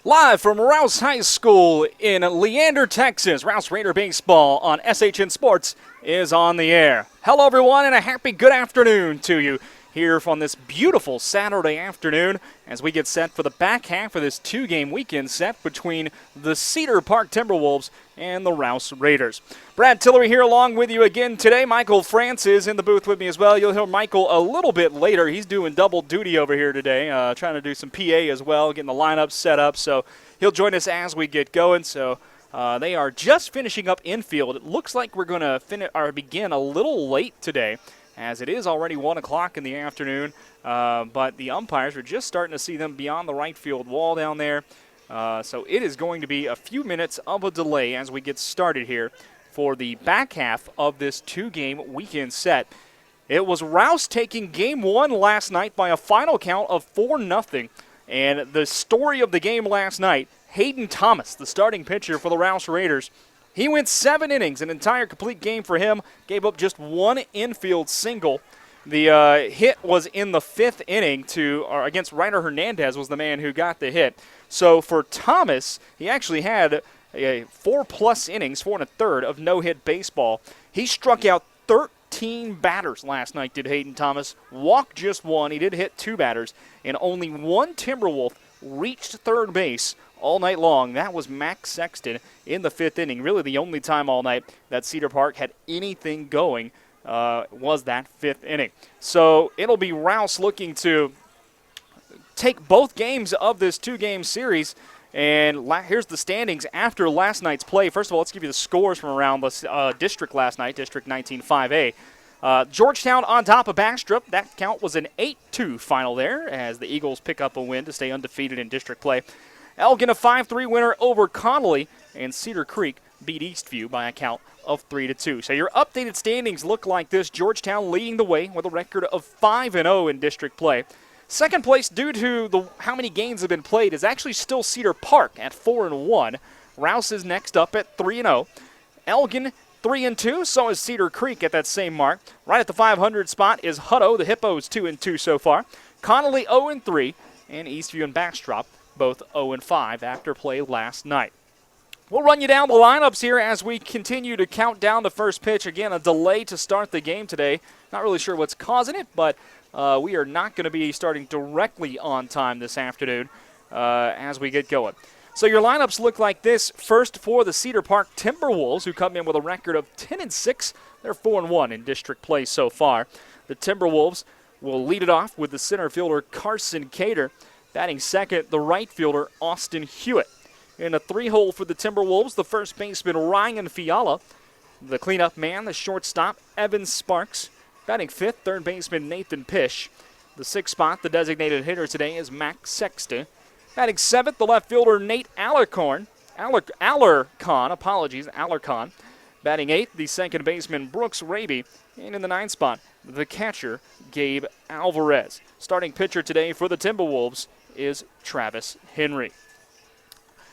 Live from Rouse High School in Leander, Texas, Rouse Raider Baseball on SHN Sports is on the air. Hello, everyone, and a happy good afternoon to you here on this beautiful Saturday afternoon as we get set for the back half of this two-game weekend set between the Cedar Park Timberwolves and the Rouse Raiders. Brad Tillery here along with you again today. Michael France is in the booth with me as well. You'll hear Michael a little bit later. He's doing double duty over here today, trying to do some PA as well, getting the lineup set up. So he'll join us as we get going. So they are just finishing up infield. It looks like we're going to begin a little late today, as it is already 1 o'clock in the afternoon. But the umpires are just starting to see them beyond the right field wall down there. So it is going to be a few minutes of a delay as we get started here for the back half of this two-game weekend set. It was Rouse taking Game 1 last night by a final count of 4-0. And the story of the game last night, Hayden Thomas, the starting pitcher for the Rouse Raiders, he went 7 innings, an entire complete game for him, gave up just one infield single. The hit was in the 5th inning against Ryder Hernandez was the man who got the hit. So for Thomas, he actually had 4+ innings, 4 1/3 of no-hit baseball. He struck out 13 batters last night, did Hayden Thomas. Walked just one. He did hit 2 batters, and only one Timberwolf reached third base all night long. That was Max Sexton in the 5th inning. Really the only time all night that Cedar Park had anything going was that 5th inning. So it'll be Rouse looking to take both games of this two-game series. And here's the standings after last night's play. First of all, let's give you the scores from around the district last night, District 19 5A. Georgetown on top of Bastrop. That count was an 8-2 final there as the Eagles pick up a win to stay undefeated in district play. Elgin a 5-3 winner over Connolly, and Cedar Creek beat Eastview by a count of 3-2. So your updated standings look like this. Georgetown leading the way with a record of 5-0 in district play. Second place, due to how many games have been played, is actually still Cedar Park at 4-1. Rouse is next up at 3-0. Elgin 3-2, so is Cedar Creek at that same mark. Right at the 500 spot is Hutto. The Hippos 2-2 so far. Connolly 0-3, and Eastview and Bastrop both 0-5 after play last night. We'll run you down the lineups here as we continue to count down the first pitch. Again, a delay to start the game today. Not really sure what's causing it, but we are not going to be starting directly on time this afternoon as we get going. So your lineups look like this. First for the Cedar Park Timberwolves, who come in with a record of 10-6. They're 4-1 in district play so far. The Timberwolves will lead it off with the center fielder Carson Cater. Batting second, the right fielder Austin Hewitt. In a 3-hole for the Timberwolves, the first baseman Ryan Fiala. The cleanup man, the shortstop Evan Sparks. Batting fifth, third baseman Nathan Pish. The 6th spot, the designated hitter today is Max Sexton. Batting seventh, the left fielder Nate Alarcon. Batting eighth, the second baseman Brooks Raby. And in the 9th spot, the catcher Gabe Alvarez. Starting pitcher today for the Timberwolves is Travis Henry.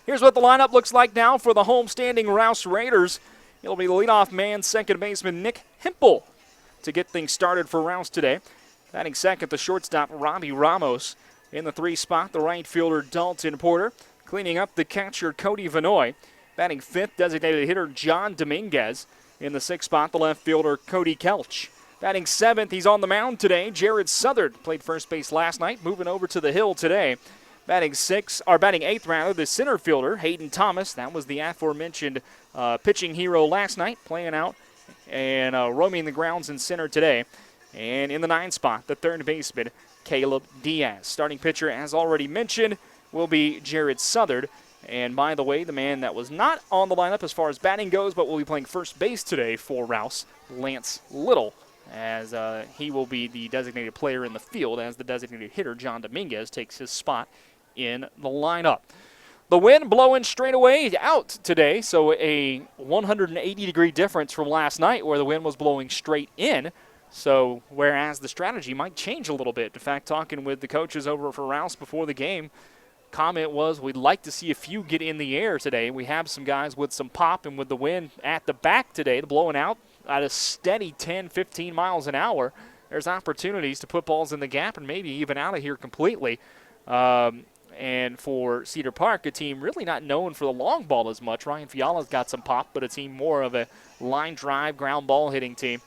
Here's what the lineup looks like now for the homestanding Rouse Raiders. It'll be the leadoff man, second baseman Nick Hempel to get things started for Rouse today. Batting second, the shortstop Robbie Ramos. In the 3 spot, the right fielder Dalton Porter. Cleaning up, the catcher Cody Vanoy. Batting fifth, designated hitter John Dominguez. In the 6th spot, the left fielder Cody Kelch. Batting seventh, he's on the mound today, Jared Southard. Played first base last night, moving over to the hill today. Batting eighth, the center fielder Hayden Thomas. That was the aforementioned pitching hero last night, playing out and roaming the grounds in center today. And in the 9th spot, the third baseman Caleb Diaz. Starting pitcher, as already mentioned, will be Jared Southard. And by the way, the man that was not on the lineup as far as batting goes, but will be playing first base today for Rouse, Lance Little, as he will be the designated player in the field as the designated hitter John Dominguez takes his spot in the lineup. The wind blowing straight away out today, so a 180-degree difference from last night where the wind was blowing straight in. So whereas the strategy might change a little bit. In fact, talking with the coaches over for Rouse before the game, comment was we'd like to see a few get in the air today. We have some guys with some pop, and with the wind at the back today, blowing out at a steady 10, 15 miles an hour, there's opportunities to put balls in the gap and maybe even out of here completely. And for Cedar Park, a team really not known for the long ball as much. Ryan Fiala's got some pop, but a team more of a line drive, ground ball hitting team.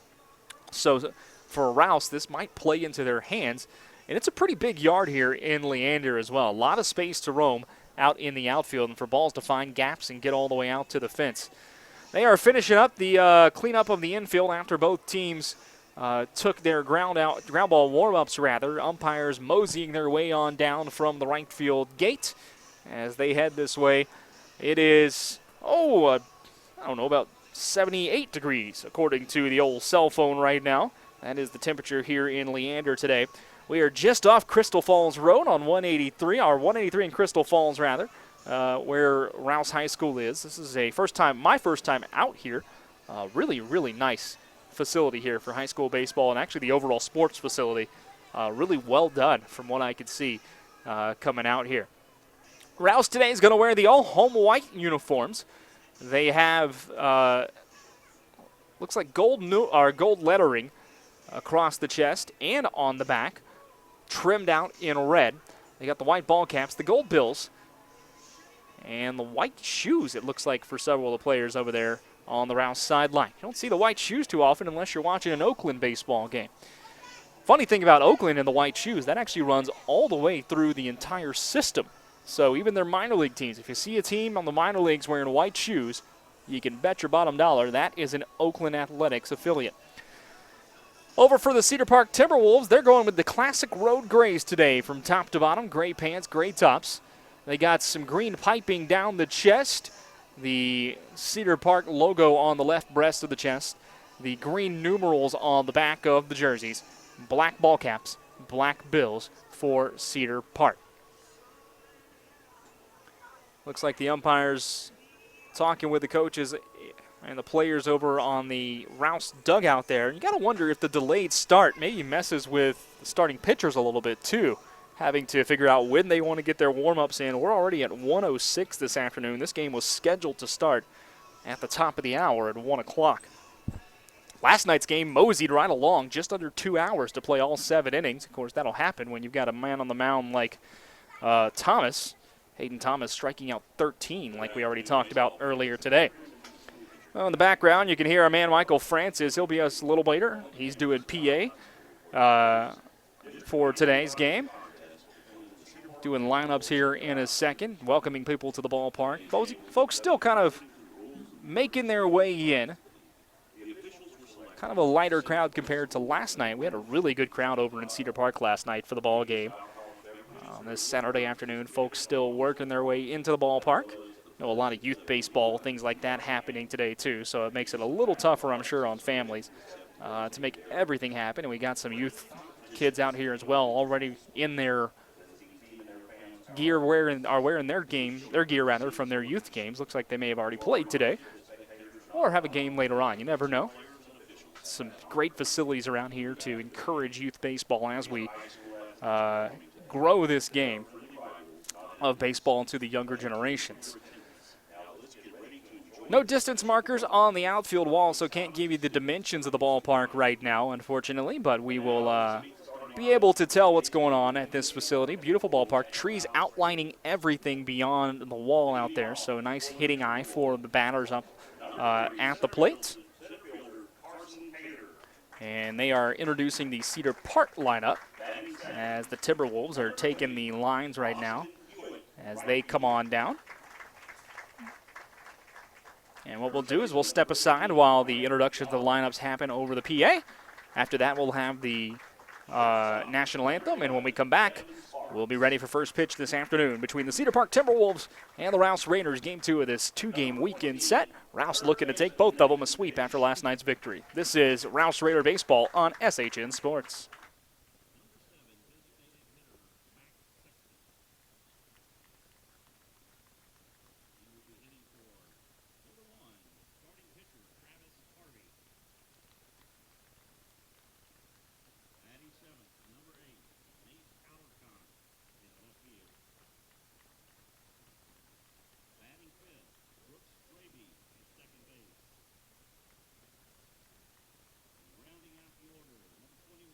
So for Rouse, this might play into their hands. And it's a pretty big yard here in Leander as well. A lot of space to roam out in the outfield and for balls to find gaps and get all the way out to the fence. They are finishing up the cleanup of the infield after both teams took their ground ball warm-ups, rather. Umpires moseying their way on down from the right field gate as they head this way. It is, I don't know, about 78 degrees according to the old cell phone right now. That is the temperature here in Leander today. We are just off Crystal Falls Road on 183 in Crystal Falls, rather, where Rouse High School is. This is my first time out here. Really, really nice facility here for high school baseball and actually the overall sports facility. Really well done from what I could see coming out here. Rouse today is going to wear the all-home white uniforms. They have, looks like gold lettering across the chest and on the back, trimmed out in red. They got the white ball caps, the gold bills, and the white shoes, it looks like, for several of the players over there on the Rouse sideline. You don't see the white shoes too often unless you're watching an Oakland baseball game. Funny thing about Oakland and the white shoes, that actually runs all the way through the entire system. So even their minor league teams, if you see a team on the minor leagues wearing white shoes, you can bet your bottom dollar that is an Oakland Athletics affiliate. Over for the Cedar Park Timberwolves, they're going with the classic road grays today from top to bottom. Gray pants, gray tops. They got some green piping down the chest. The Cedar Park logo on the left breast of the chest. The green numerals on the back of the jerseys. Black ball caps, black bills for Cedar Park. Looks like the umpires talking with the coaches and the players over on the Rouse dugout there. You got to wonder if the delayed start maybe messes with the starting pitchers a little bit too, having to figure out when they want to get their warm-ups in. We're already at 1:06 this afternoon. This game was scheduled to start at the top of the hour at 1 o'clock. Last night's game moseyed right along, just under 2 hours to play all 7 innings. Of course, that'll happen when you've got a man on the mound like Thomas. Hayden Thomas striking out 13 like we already talked about earlier today. Well, in the background, you can hear our man Michael Francis. He'll be us a little later. He's doing PA for today's game. Doing lineups here in a second, welcoming people to the ballpark. Folks still kind of making their way in. Kind of a lighter crowd compared to last night. We had a really good crowd over in Cedar Park last night for the ball game. On this Saturday afternoon, folks still working their way into the ballpark. A lot of youth baseball, things like that happening today too, so it makes it a little tougher, I'm sure, on families to make everything happen. And we got some youth kids out here as well, already in their gear, wearing their gear from their youth games. Looks like they may have already played today, or have a game later on. You never know. Some great facilities around here to encourage youth baseball as we grow this game of baseball into the younger generations. No distance markers on the outfield wall, so can't give you the dimensions of the ballpark right now, unfortunately, but we will be able to tell what's going on at this facility. Beautiful ballpark. Trees outlining everything beyond the wall out there, so a nice hitting eye for the batters up at the plate. And they are introducing the Cedar Park lineup as the Timberwolves are taking the lines right now as they come on down. And what we'll do is we'll step aside while the introductions of the lineups happen over the PA. After that, we'll have the national anthem, and when we come back, we'll be ready for first pitch this afternoon between the Cedar Park Timberwolves and the Rouse Raiders. Game 2 of this 2-game weekend set. Rouse looking to take both of them a sweep after last night's victory. This is Rouse Raider Baseball on SHN Sports. Rounding out the order, number 21,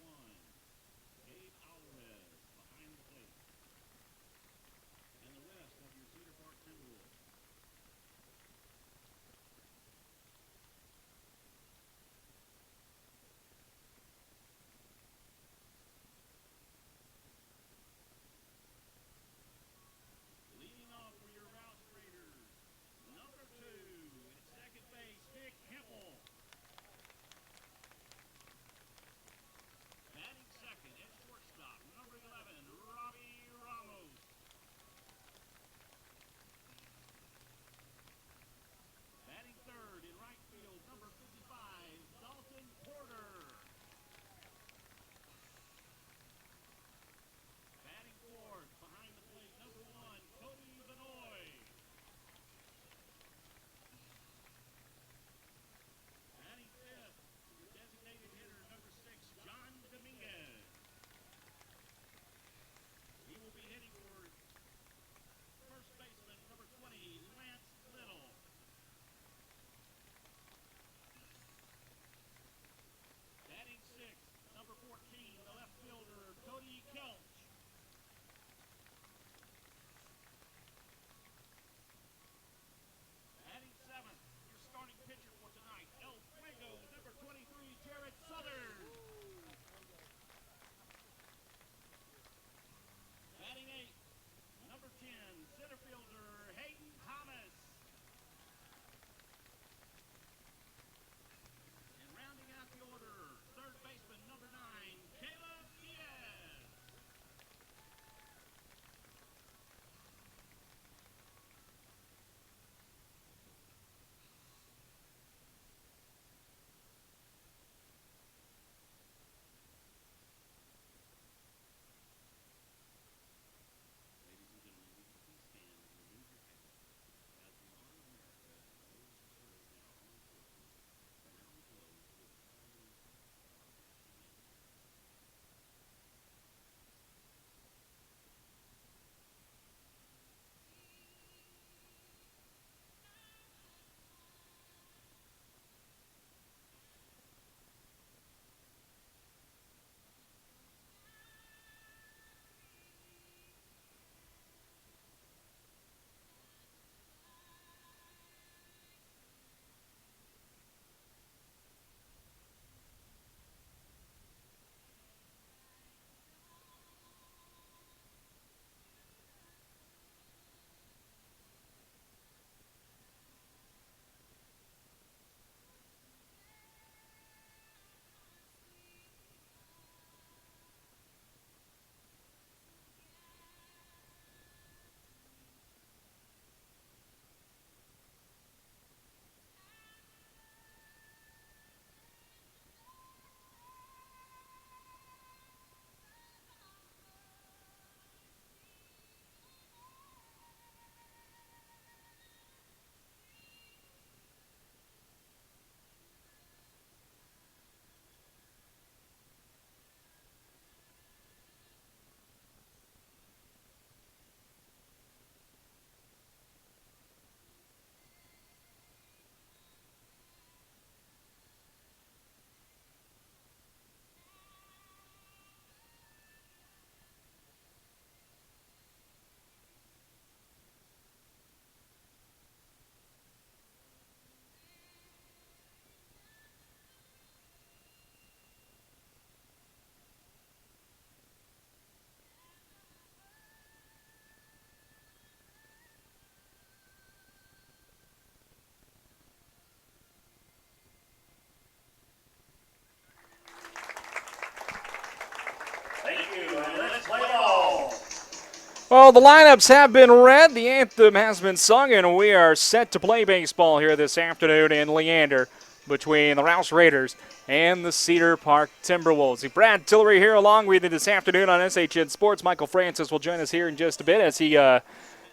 Well, the lineups have been read, the anthem has been sung, and we are set to play baseball here this afternoon in Leander between the Rouse Raiders and the Cedar Park Timberwolves. Brad Tillery here along with you this afternoon on SHN Sports. Michael Francis will join us here in just a bit as he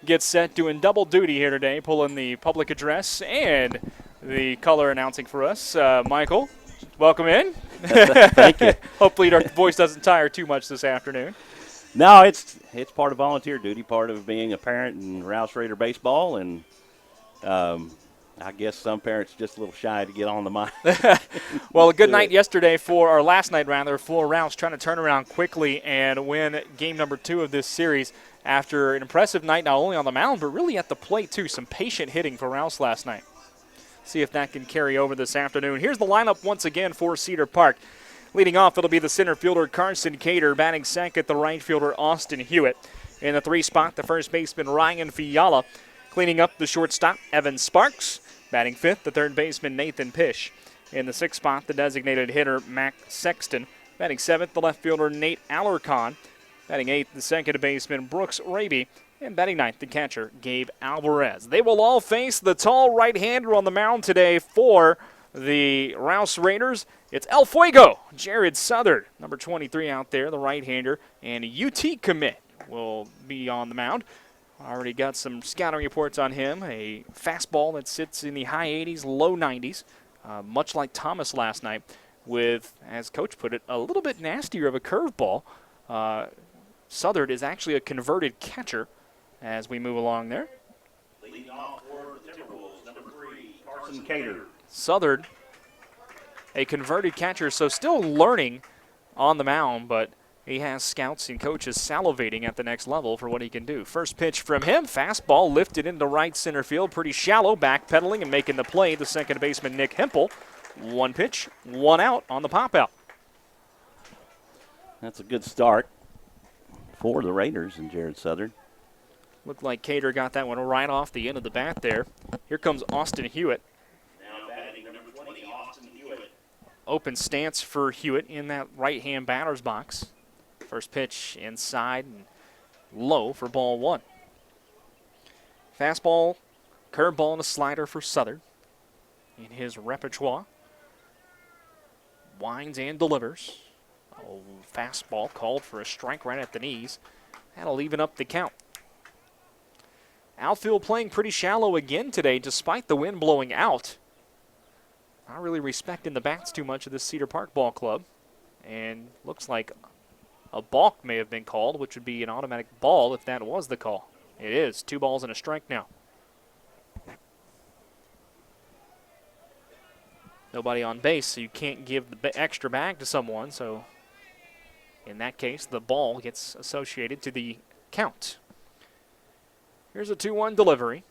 gets set doing double duty here today, pulling the public address and the color announcing for us. Michael, welcome in. Thank you. Hopefully your voice doesn't tire too much this afternoon. No, it's part of volunteer duty, part of being a parent in Rouse Raider baseball, and I guess some parents are just a little shy to get on the mic. Well, a good night yesterday or last night rather, for Rouse trying to turn around quickly and win game number 2 of this series after an impressive night not only on the mound but really at the plate too. Some patient hitting for Rouse last night. See if that can carry over this afternoon. Here's the lineup once again for Cedar Park. Leading off, it'll be the center fielder, Carson Cater, batting second, the right fielder, Austin Hewitt. In the 3 spot, the first baseman, Ryan Fiala. Cleaning up the shortstop, Evan Sparks. Batting 5th, the third baseman, Nathan Pish. In the 6th spot, the designated hitter, Mac Sexton. Batting 7th, the left fielder, Nate Alarcon. Batting 8th, the second baseman, Brooks Raby. And batting 9th, the catcher, Gabe Alvarez. They will all face the tall right-hander on the mound today for the Rouse Raiders. It's El Fuego, Jared Southard, number 23 out there, the right-hander, and a UT commit will be on the mound. Already got some scouting reports on him, a fastball that sits in the high 80s, low 90s, much like Thomas last night with, as Coach put it, a little bit nastier of a curveball. Southard is actually a converted catcher as we move along there. Leading off for the Timberwolves, number 3, Carson Cater. Southard, a converted catcher, so still learning on the mound, but he has scouts and coaches salivating at the next level for what he can do. First pitch from him, fastball lifted into right center field, pretty shallow, backpedaling and making the play, the second baseman, Nick Hempel. 1 pitch, 1 out on the pop-out. That's a good start for the Raiders and Jared Southern. Looked like Cater got that one right off the end of the bat there. Here comes Austin Hewitt. Open stance for Hewitt in that right-hand batter's box. First pitch inside and low for ball 1. Fastball, curveball, and a slider for Southern in his repertoire. Winds and delivers. Fastball called for a strike right at the knees. That'll even up the count. Outfield playing pretty shallow again today despite the wind blowing out. Not really respecting the bats too much of this Cedar Park ball club. And looks like a balk may have been called, which would be an automatic ball if that was the call. It is. 2 balls and a strike now. Nobody on base, so you can't give the extra bag to someone. So in that case, the ball gets associated to the count. Here's a 2-1 delivery.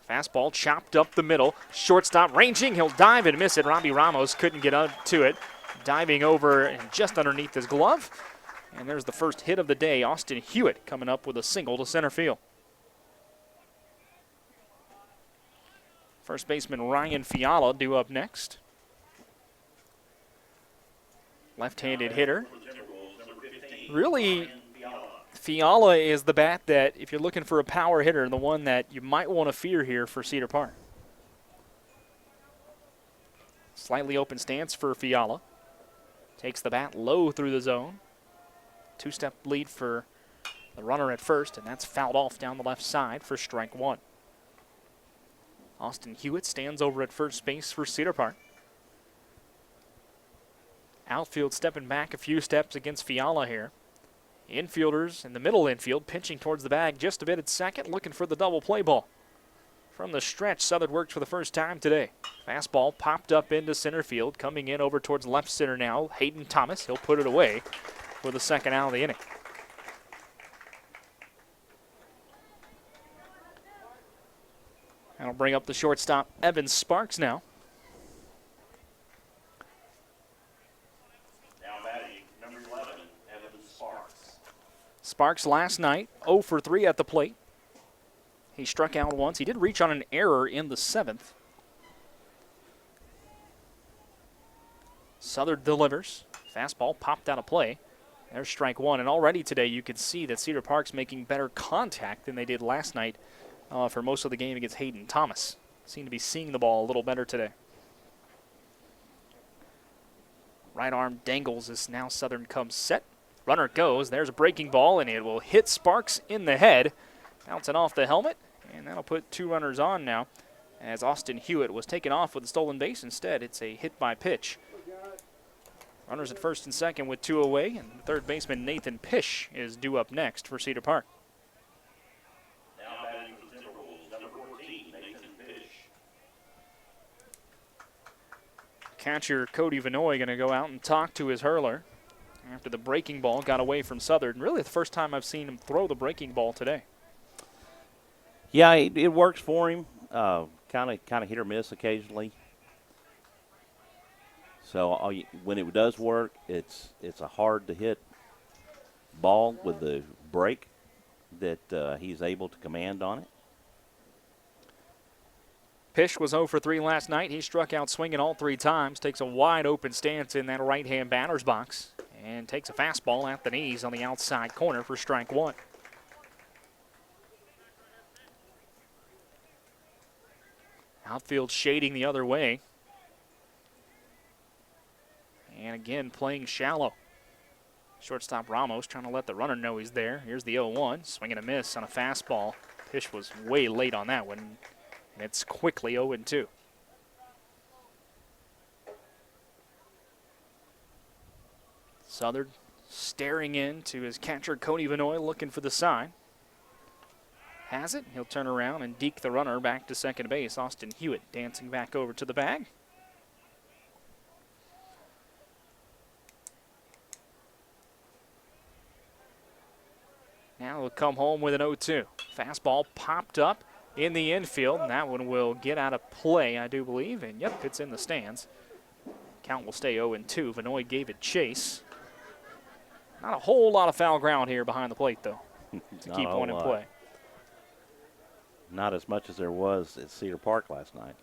Fastball chopped up the middle. Shortstop ranging. He'll dive and miss it. Robbie Ramos couldn't get up to it. Diving over and just underneath his glove. And there's the first hit of the day. Austin Hewitt coming up with a single to center field. First baseman Ryan Fiala due up next. Left-handed hitter. Really, Fiala is the bat that, if you're looking for a power hitter, the one that you might want to fear here for Cedar Park. Slightly open stance for Fiala. Takes the bat low through the zone. 2-step lead for the runner at first, and that's fouled off down the left side for strike 1. Austin Hewitt stands over at first base for Cedar Park. Outfield stepping back a few steps against Fiala here. Infielders in the middle infield pitching towards the bag just a bit at second, looking for the double play ball. From the stretch, Southern worked for the first time today. Fastball popped up into center field, coming in over towards left center now. Hayden Thomas, he'll put it away for the second out of the inning. That'll bring up the shortstop, Evan Sparks now. Sparks last night, 0 for 3 at the plate. He struck out once. He did reach on an error in the 7th. Southern delivers. Fastball popped out of play. There's strike one, and already today you can see that Cedar Park's making better contact than they did last night for most of the game against Hayden Thomas. Seem to be seeing the ball a little better today. Right arm dangles as now Southern comes set. Runner goes. There's a breaking ball, and it will hit Sparks in the head. Bouncing off the helmet, and that'll put 2 runners on now as Austin Hewitt was taken off with a stolen base. Instead, it's a hit by pitch. Runners at first and second with 2 away, and third baseman Nathan Pish is due up next for Cedar Park. Now batting for the Timberwolves, number 14, Nathan Pish. Catcher Cody Vanoy going to go out and talk to his hurler after the breaking ball got away from Southern. Really the first time I've seen him throw the breaking ball today. Yeah, it works for him. Kind of hit or miss occasionally. So when it does work, it's a hard to hit ball with the break that he's able to command on it. Pish was 0 for 3 last night. He struck out swinging all 3 times, takes a wide open stance in that right-hand batter's box, and takes a fastball at the knees on the outside corner for strike one. Outfield shading the other way. And again, playing shallow. Shortstop Ramos trying to let the runner know he's there. Here's the 0-1, swing and a miss on a fastball. Pish was way late on that one, and it's quickly 0-2. Southern staring into his catcher, Cody Vanoy, looking for the sign. Has it. He'll turn around and deke the runner back to second base. Austin Hewitt dancing back over to the bag. Now he'll come home with an 0-2. Fastball popped up in the infield, and that one will get out of play, I do believe. And yep, it's in the stands. Count will stay 0-2. Vanoy gave it chase. Not a whole lot of foul ground here behind the plate, though, to keep one in play. Not as much as there was at Cedar Park last night.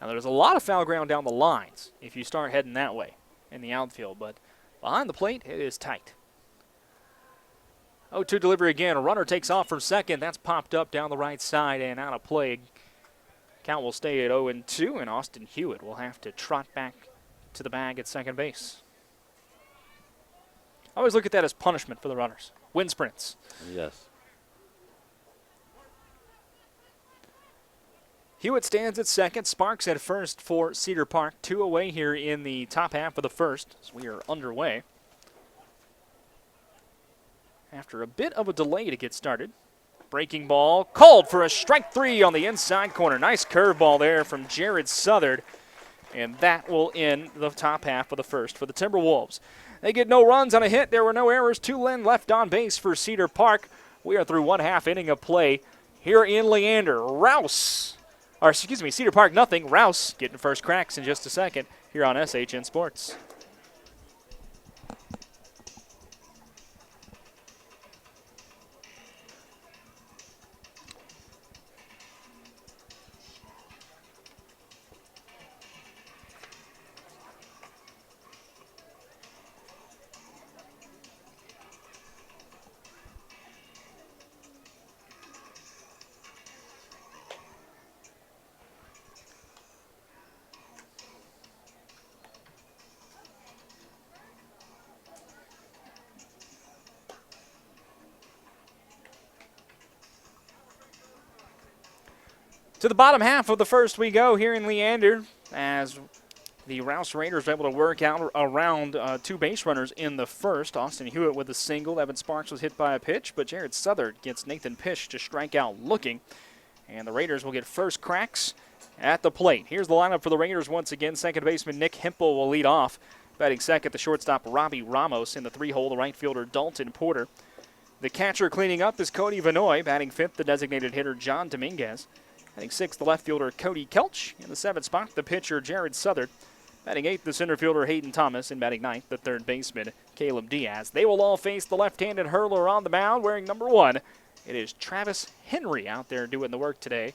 Now, there's a lot of foul ground down the lines if you start heading that way in the outfield, but behind the plate, it is tight. 0-2 delivery again. A runner takes off from second. That's popped up down the right side and out of play. Count will stay at 0-2, and Austin Hewitt will have to trot back to the bag at second base. I always look at that as punishment for the runners. Wind sprints. Yes. Hewitt stands at second. Sparks at first for Cedar Park. 2 away here in the top half of the first as we are underway. After a bit of a delay to get started. Breaking ball called for a strike 3 on the inside corner. Nice curveball there from Jared Southard. And that will end the top half of the first for the Timberwolves. They get no runs on a hit. There were no errors. 2 men left on base for Cedar Park. We are through 1/2 inning of play here in Leander. Cedar Park nothing. Rouse getting first cracks in just a second here on SHN Sports. To the bottom half of the first we go here in Leander as the Rouse Raiders are able to work out around 2 base runners in the first. Austin Hewitt with a single. Evan Sparks was hit by a pitch, but Jared Southard gets Nathan Pish to strike out looking. And the Raiders will get first cracks at the plate. Here's the lineup for the Raiders once again. Second baseman Nick Hempel will lead off. Batting second, the shortstop Robbie Ramos. In the 3-hole, the right fielder Dalton Porter. The catcher cleaning up is Cody Vanoy. Batting fifth, the designated hitter John Dominguez. Batting sixth, the left fielder Cody Kelch. In the 7th spot, the pitcher Jared Southard. Batting eighth, the center fielder Hayden Thomas. And batting ninth, the third baseman Caleb Diaz. They will all face the left-handed hurler on the mound wearing number 1. It is Travis Henry out there doing the work today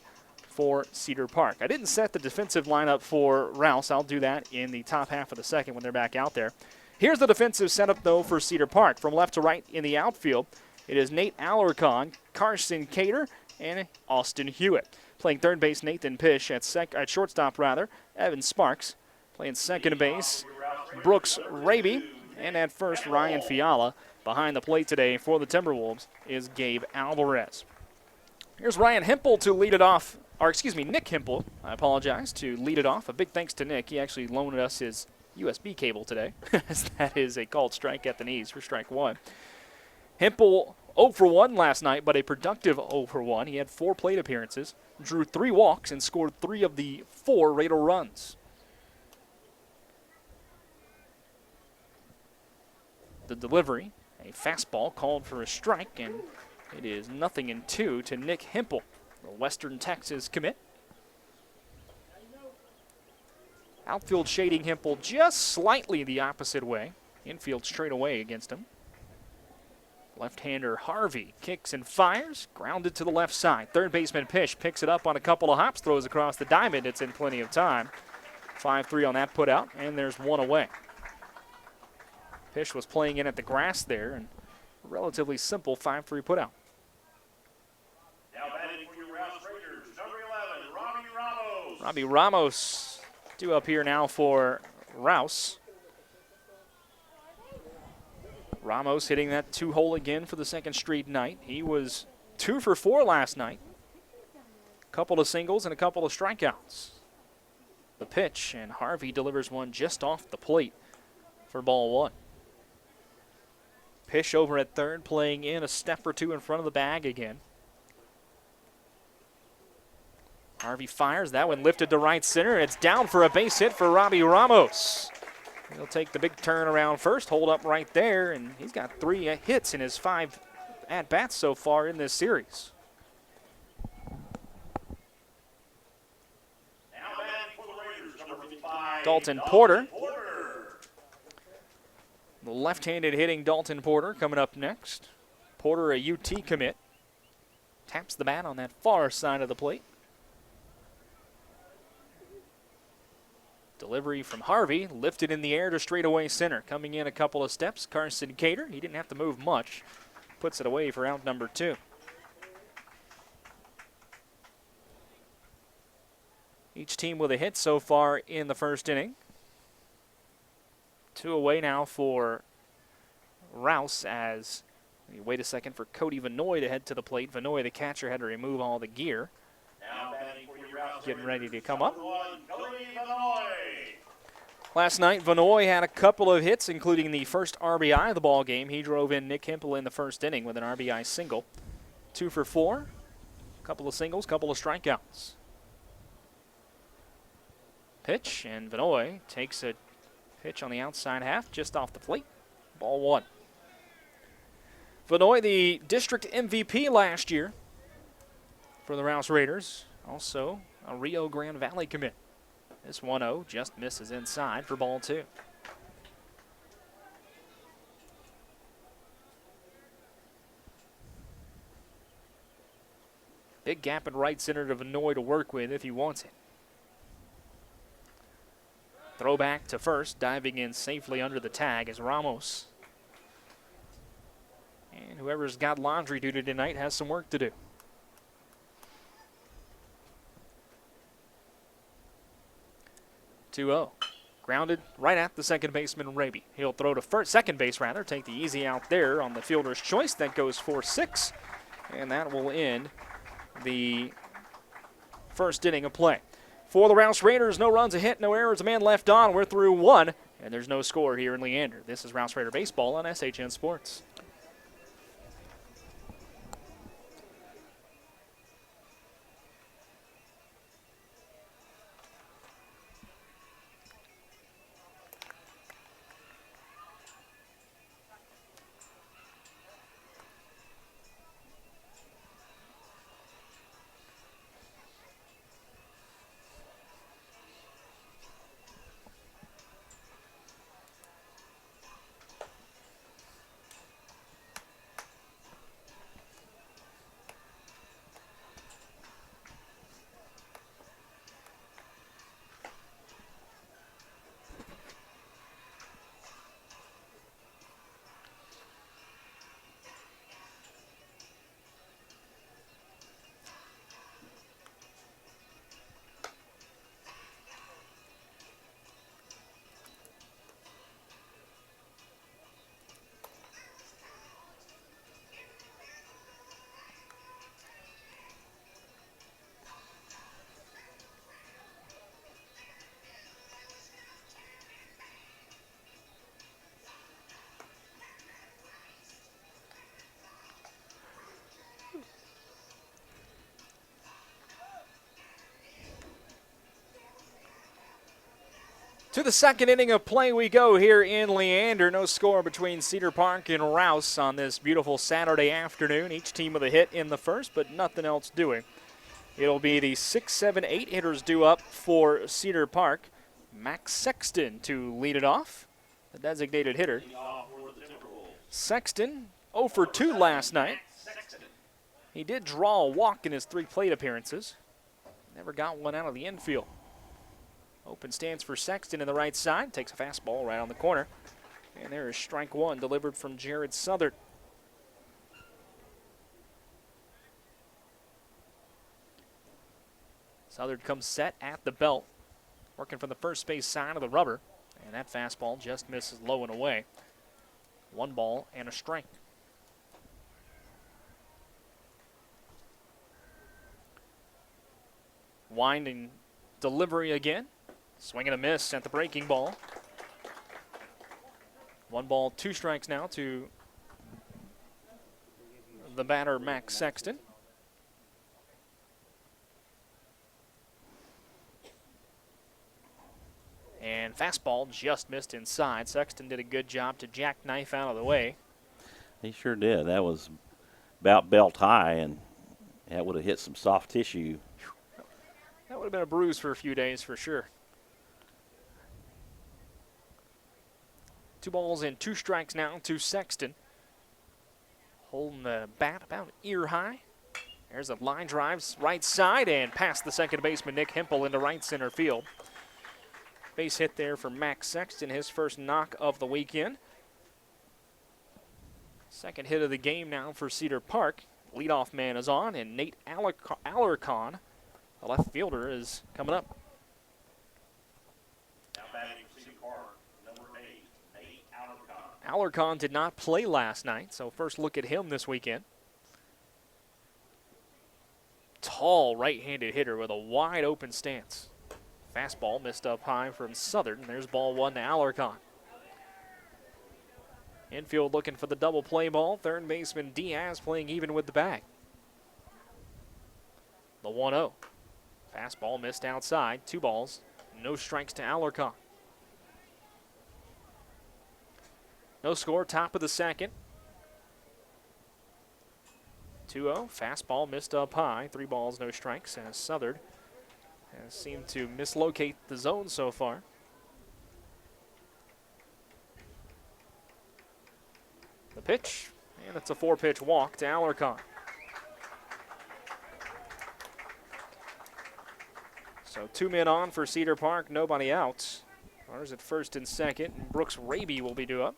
for Cedar Park. I didn't set the defensive lineup for Rouse. I'll do that in the top half of the second when they're back out there. Here's the defensive setup, though, for Cedar Park. From left to right in the outfield, it is Nate Alarcon, Carson Cater, and Austin Hewitt. Playing third base, Nathan Pish. At shortstop, Evan Sparks. Playing second base, Brooks Raby. And at first, Ryan Fiala. Behind the plate today for the Timberwolves is Gabe Alvarez. Here's Ryan Hempel to lead it off. Nick Hempel, I apologize, to lead it off. A big thanks to Nick. He actually loaned us his USB cable today. That is a called strike at the knees for strike one. Hempel 0 for 1 last night, but a productive 0 for 1. He had 4 plate appearances, drew 3 walks, and scored 3 of the 4 Raider runs. The delivery, a fastball called for a strike, and it is 0-2 to Nick Hempel, the Western Texas commit. Outfield shading Hempel just slightly the opposite way. Infield straight away against him. Left-hander Harvey kicks and fires, grounded to the left side. Third baseman Pish picks it up on a couple of hops, throws across the diamond. It's in plenty of time. 5-3 on that put-out, and there's 1 away. Pish was playing in at the grass there, and a relatively simple 5-3 put-out. Now batting for your Rouse Raiders, number 11, Robbie Ramos. Robbie Ramos due up here now for Rouse. Ramos hitting that 2-hole again for the second straight night. He was 2 for 4 last night. A couple of singles and a couple of strikeouts. The pitch, and Harvey delivers one just off the plate for ball 1. Pish over at third, playing in a step or two in front of the bag again. Harvey fires. That one lifted to right center. It's down for a base hit for Robbie Ramos. He'll take the big turn around first, hold up right there, and he's got 3 hits in his 5 at-bats so far in this series. Now batting for the Raiders, number 55, Dalton Porter. The left-handed hitting Dalton Porter coming up next. Porter, a UT commit. Taps the bat on that far side of the plate. Delivery from Harvey, lifted in the air to straightaway center. Coming in a couple of steps, Carson Cater. He didn't have to move much. Puts it away for out number 2. Each team with a hit so far in the first inning. 2 away now for Rouse as we wait a second for Cody Vanoy to head to the plate. Vanoy, the catcher, had to remove all the gear. Now batting for your Rouse Getting ready to Raiders, come up. number 1, Cody Vanoy. Last night, Vanoy had a couple of hits, including the first RBI of the ball game. He drove in Nick Hempel in the first inning with an RBI single. 2 for 4, couple of singles, couple of strikeouts. Pitch, and Vanoy takes a pitch on the outside half, just off the plate. Ball 1. Vanoy, the district MVP last year for the Rouse Raiders. Also a Rio Grande Valley commit. This 1-0 just misses inside for ball 2. Big gap at right center to Vanoy to work with if he wants it. Throw back to first, diving in safely under the tag is Ramos. And whoever's got laundry duty tonight has some work to do. 2-0. Grounded right at the second baseman, Raby. He'll throw to second base, take the easy out there on the fielder's choice. That goes for 6, and that will end the first inning of play. For the Rouse Raiders, no runs, a hit, no errors, a man left on. We're through 1, and there's no score here in Leander. This is Rouse Raider Baseball on SHN Sports. To the second inning of play we go here in Leander. No score between Cedar Park and Rouse on this beautiful Saturday afternoon. Each team with a hit in the first, but nothing else doing. It'll be the 6, 7, 8 hitters due up for Cedar Park. Max Sexton to lead it off, the designated hitter. Sexton 0 for 2 last night. He did draw a walk in his 3 plate appearances. Never got one out of the infield. Open stance for Sexton in the right side. Takes a fastball right on the corner. And there is strike 1 delivered from Jared Southard. Southard comes set at the belt, working from the first base side of the rubber. And that fastball just misses low and away. 1 ball and a strike. Winding delivery again. Swing and a miss at the breaking ball. 1 ball, 2 strikes now to the batter, Max Sexton. And fastball just missed inside. Sexton did a good job to jackknife out of the way. He sure did. That was about belt high, and that would have hit some soft tissue. That would have been a bruise for a few days for sure. 2 balls and 2 strikes now to Sexton. Holding the bat about ear high. There's a line drive right side and past the second baseman Nick Hempel into right center field. Base hit there for Max Sexton, his first knock of the weekend. Second hit of the game now for Cedar Park. Leadoff man is on, and Nate Alarcon, the left fielder, is coming up. Now batting for Cedar Park, number 8, Nate Alarcon. Alarcon did not play last night, so first look at him this weekend. Tall right-handed hitter with a wide open stance. Fastball missed up high from Southern. There's ball 1 to Alarcon. Infield looking for the double play ball. Third baseman Diaz playing even with the bag. The 1-0. Fastball missed outside. 2 balls. No strikes to Alarcon. No score, top of the second. 2-0. Fastball missed up high. 3 balls, no strikes. As Southern has seemed to mislocate the zone so far. The pitch, and it's a 4-pitch walk to Alarcon. So 2 men on for Cedar Park, nobody out. Runners at first and second, and Brooks Raby will be due up.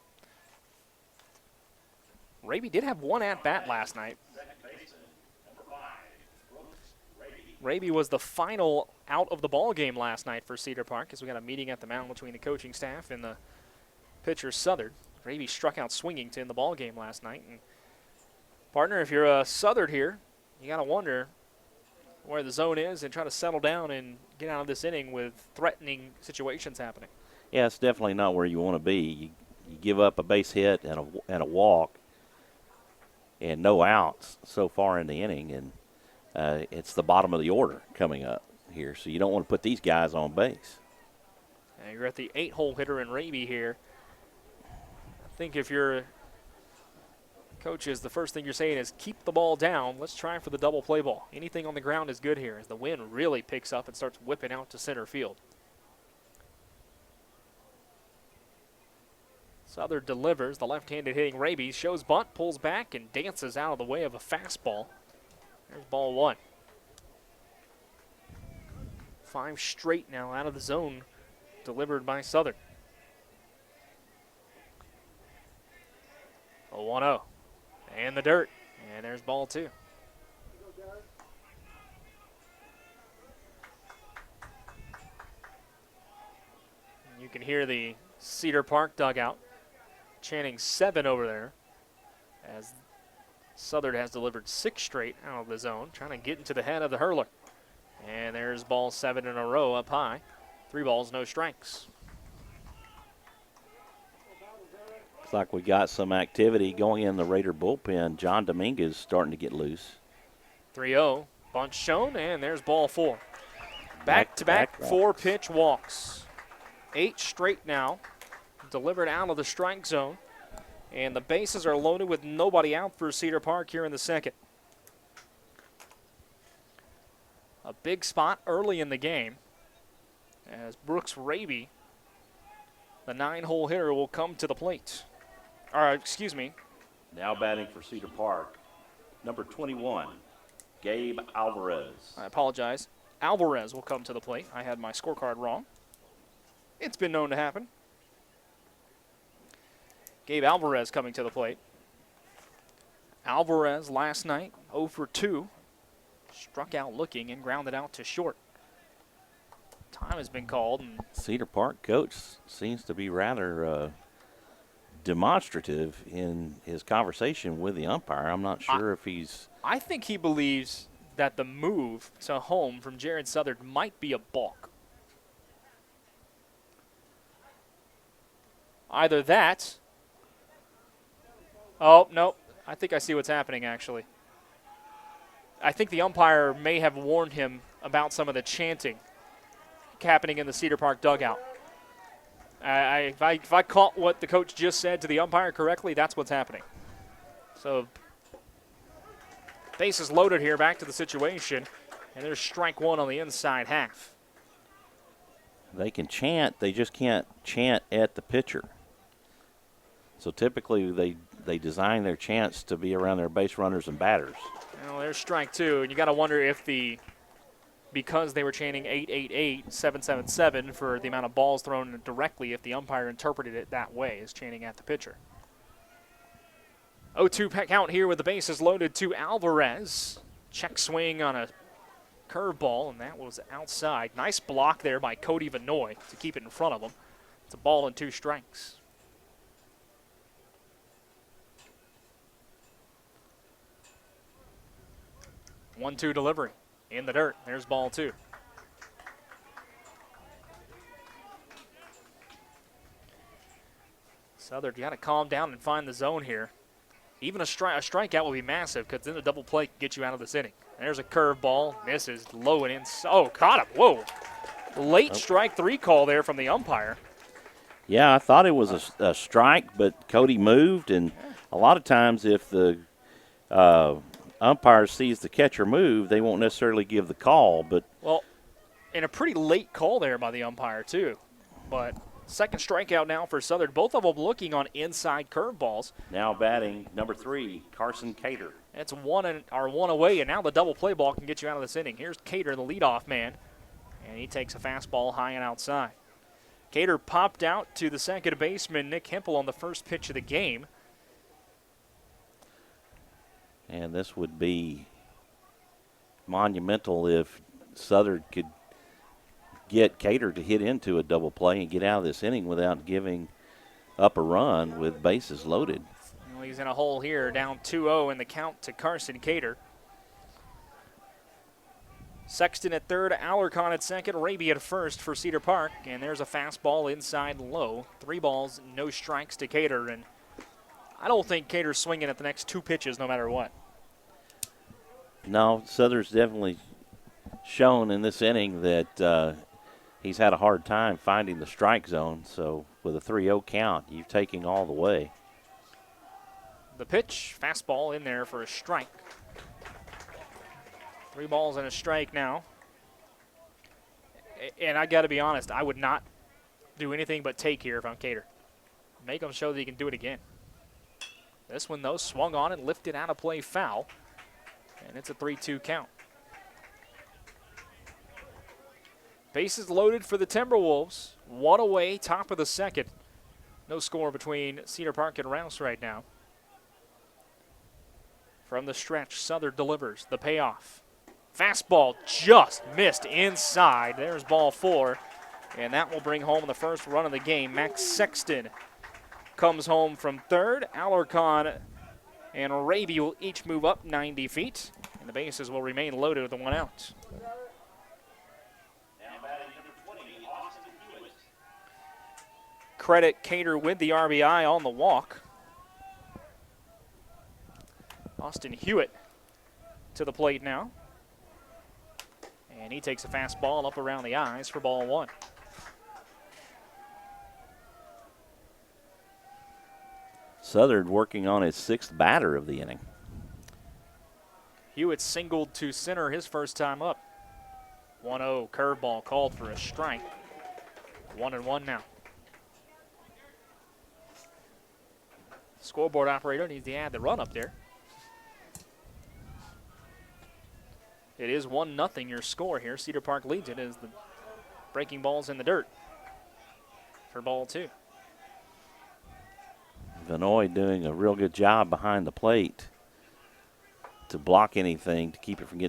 Raby did have 1 at-bat last night. Raby was the final out of the ball game last night for Cedar Park, as we got a meeting at the mound between the coaching staff and the pitcher Southard. Raby struck out swinging to end the ball game last night. And partner, if you're a Southard here, you got to wonder where the zone is and try to settle down and get out of this inning with threatening situations happening. Yeah, it's definitely not where you want to be. You give up a base hit and a walk and no outs so far in the inning, and it's the bottom of the order coming up here, so you don't want to put these guys on base. And you're at the 8-hole hitter in Raby here. I think if you're coaches, the first thing you're saying is keep the ball down. Let's try for the double play ball. Anything on the ground is good here as the wind really picks up and starts whipping out to center field. Southern delivers. The left-handed hitting Raby shows bunt, pulls back, and dances out of the way of a fastball. There's ball 1. 5 straight now out of the zone delivered by Southern. A 1-0. And the dirt. And there's ball 2. You can hear the Cedar Park dugout chanting 7 over there as Southern has delivered 6 straight out of the zone, trying to get into the head of the hurler. And there's ball 7 in a row up high. 3 balls, no strikes. Looks like we got some activity going in the Raider bullpen. John Dominguez starting to get loose. 3-0, bunch shown, and there's ball 4. Back-to-back 4-pitch walks. 8 straight now, delivered out of the strike zone. And the bases are loaded with nobody out for Cedar Park here in the second. A big spot early in the game as Brooks Raby, the 9-hole hitter, will come to the plate. Excuse me. Now batting for Cedar Park, number 21, Gabe Alvarez. I apologize. Alvarez will come to the plate. I had my scorecard wrong. It's been known to happen. Gabe Alvarez coming to the plate. Alvarez last night, 0 for 2. Struck out looking and grounded out to short. Time has been called. And Cedar Park coach seems to be rather demonstrative in his conversation with the umpire. I'm not sure if he's... I think he believes that the move to home from Jared Southard might be a balk. Either that... Oh, no. I think I see what's happening, actually. I think the umpire may have warned him about some of the chanting happening in the Cedar Park dugout. If I caught what the coach just said to the umpire correctly, that's what's happening. So, bases loaded here, back to the situation, and there's strike one on the inside half. They can chant, they just can't chant at the pitcher. So typically they design their chants to be around their base runners and batters. Well, there's strike two, and you got to wonder if because they were chanting 888, 777 for the amount of balls thrown directly, if the umpire interpreted it that way as chanting at the pitcher. 0-2 count here with the bases loaded to Alvarez. Check swing on a curveball, and that was outside. Nice block there by Cody Vanoy to keep it in front of him. It's a ball and 2 strikes. One-two delivery in the dirt. There's ball 2. Southern, you got to calm down and find the zone here. Even a strikeout will be massive because then a double play can get you out of this inning. There's a curveball, misses low and in. Oh, caught him. Whoa. Late strike 3 call there from the umpire. Yeah, I thought it was a strike, but Cody moved, and a lot of times if the umpire sees the catcher move, they won't necessarily give the call. But well, and a pretty late call there by the umpire too. But second strikeout now for Southern. Both of them looking on inside curveballs. Now batting number 3, Carson Cater. It's one away, and now the double play ball can get you out of this inning. Here's Cater, the leadoff man, and he takes a fastball high and outside. Cater popped out to the second baseman, Nick Hempel, on the first pitch of the game. And this would be monumental if Southern could get Cater to hit into a double play and get out of this inning without giving up a run with bases loaded. Well, he's in a hole here, down 2-0 in the count to Carson Cater. Sexton at third, Alarcon at second, Raby at first for Cedar Park, and there's a fastball inside low. 3 balls, no strikes to Cater, and I don't think Cater's swinging at the next 2 pitches no matter what. No, Southern's definitely shown in this inning that he's had a hard time finding the strike zone. So with a 3-0 count, you're taking all the way. The pitch, fastball in there for a strike. 3 balls and a strike now. And I got to be honest, I would not do anything but take here if I'm Cater. Make him show that he can do it again. This one, though, swung on and lifted out of play foul. And it's a 3-2 count. Bases loaded for the Timberwolves. 1 away, top of the second. No score between Cedar Park and Rouse right now. From the stretch, Southern delivers the payoff. Fastball just missed inside. There's ball 4. And that will bring home the first run of the game. Max Sexton comes home from third. Alarcon and Raby will each move up 90 feet. And the bases will remain loaded with the 1 out. Credit Cater with the RBI on the walk. Austin Hewitt to the plate now. And he takes a fastball up around the eyes for ball 1. Southern working on his 6th batter of the inning. Hewitt singled to center his first time up. 1-0 curveball called for a strike. 1-1 now. Scoreboard operator needs to add the run up there. It is 1-0 your score here. Cedar Park leads it as the breaking ball's in the dirt for ball 2. Vanoy doing a real good job behind the plate to block anything to keep it from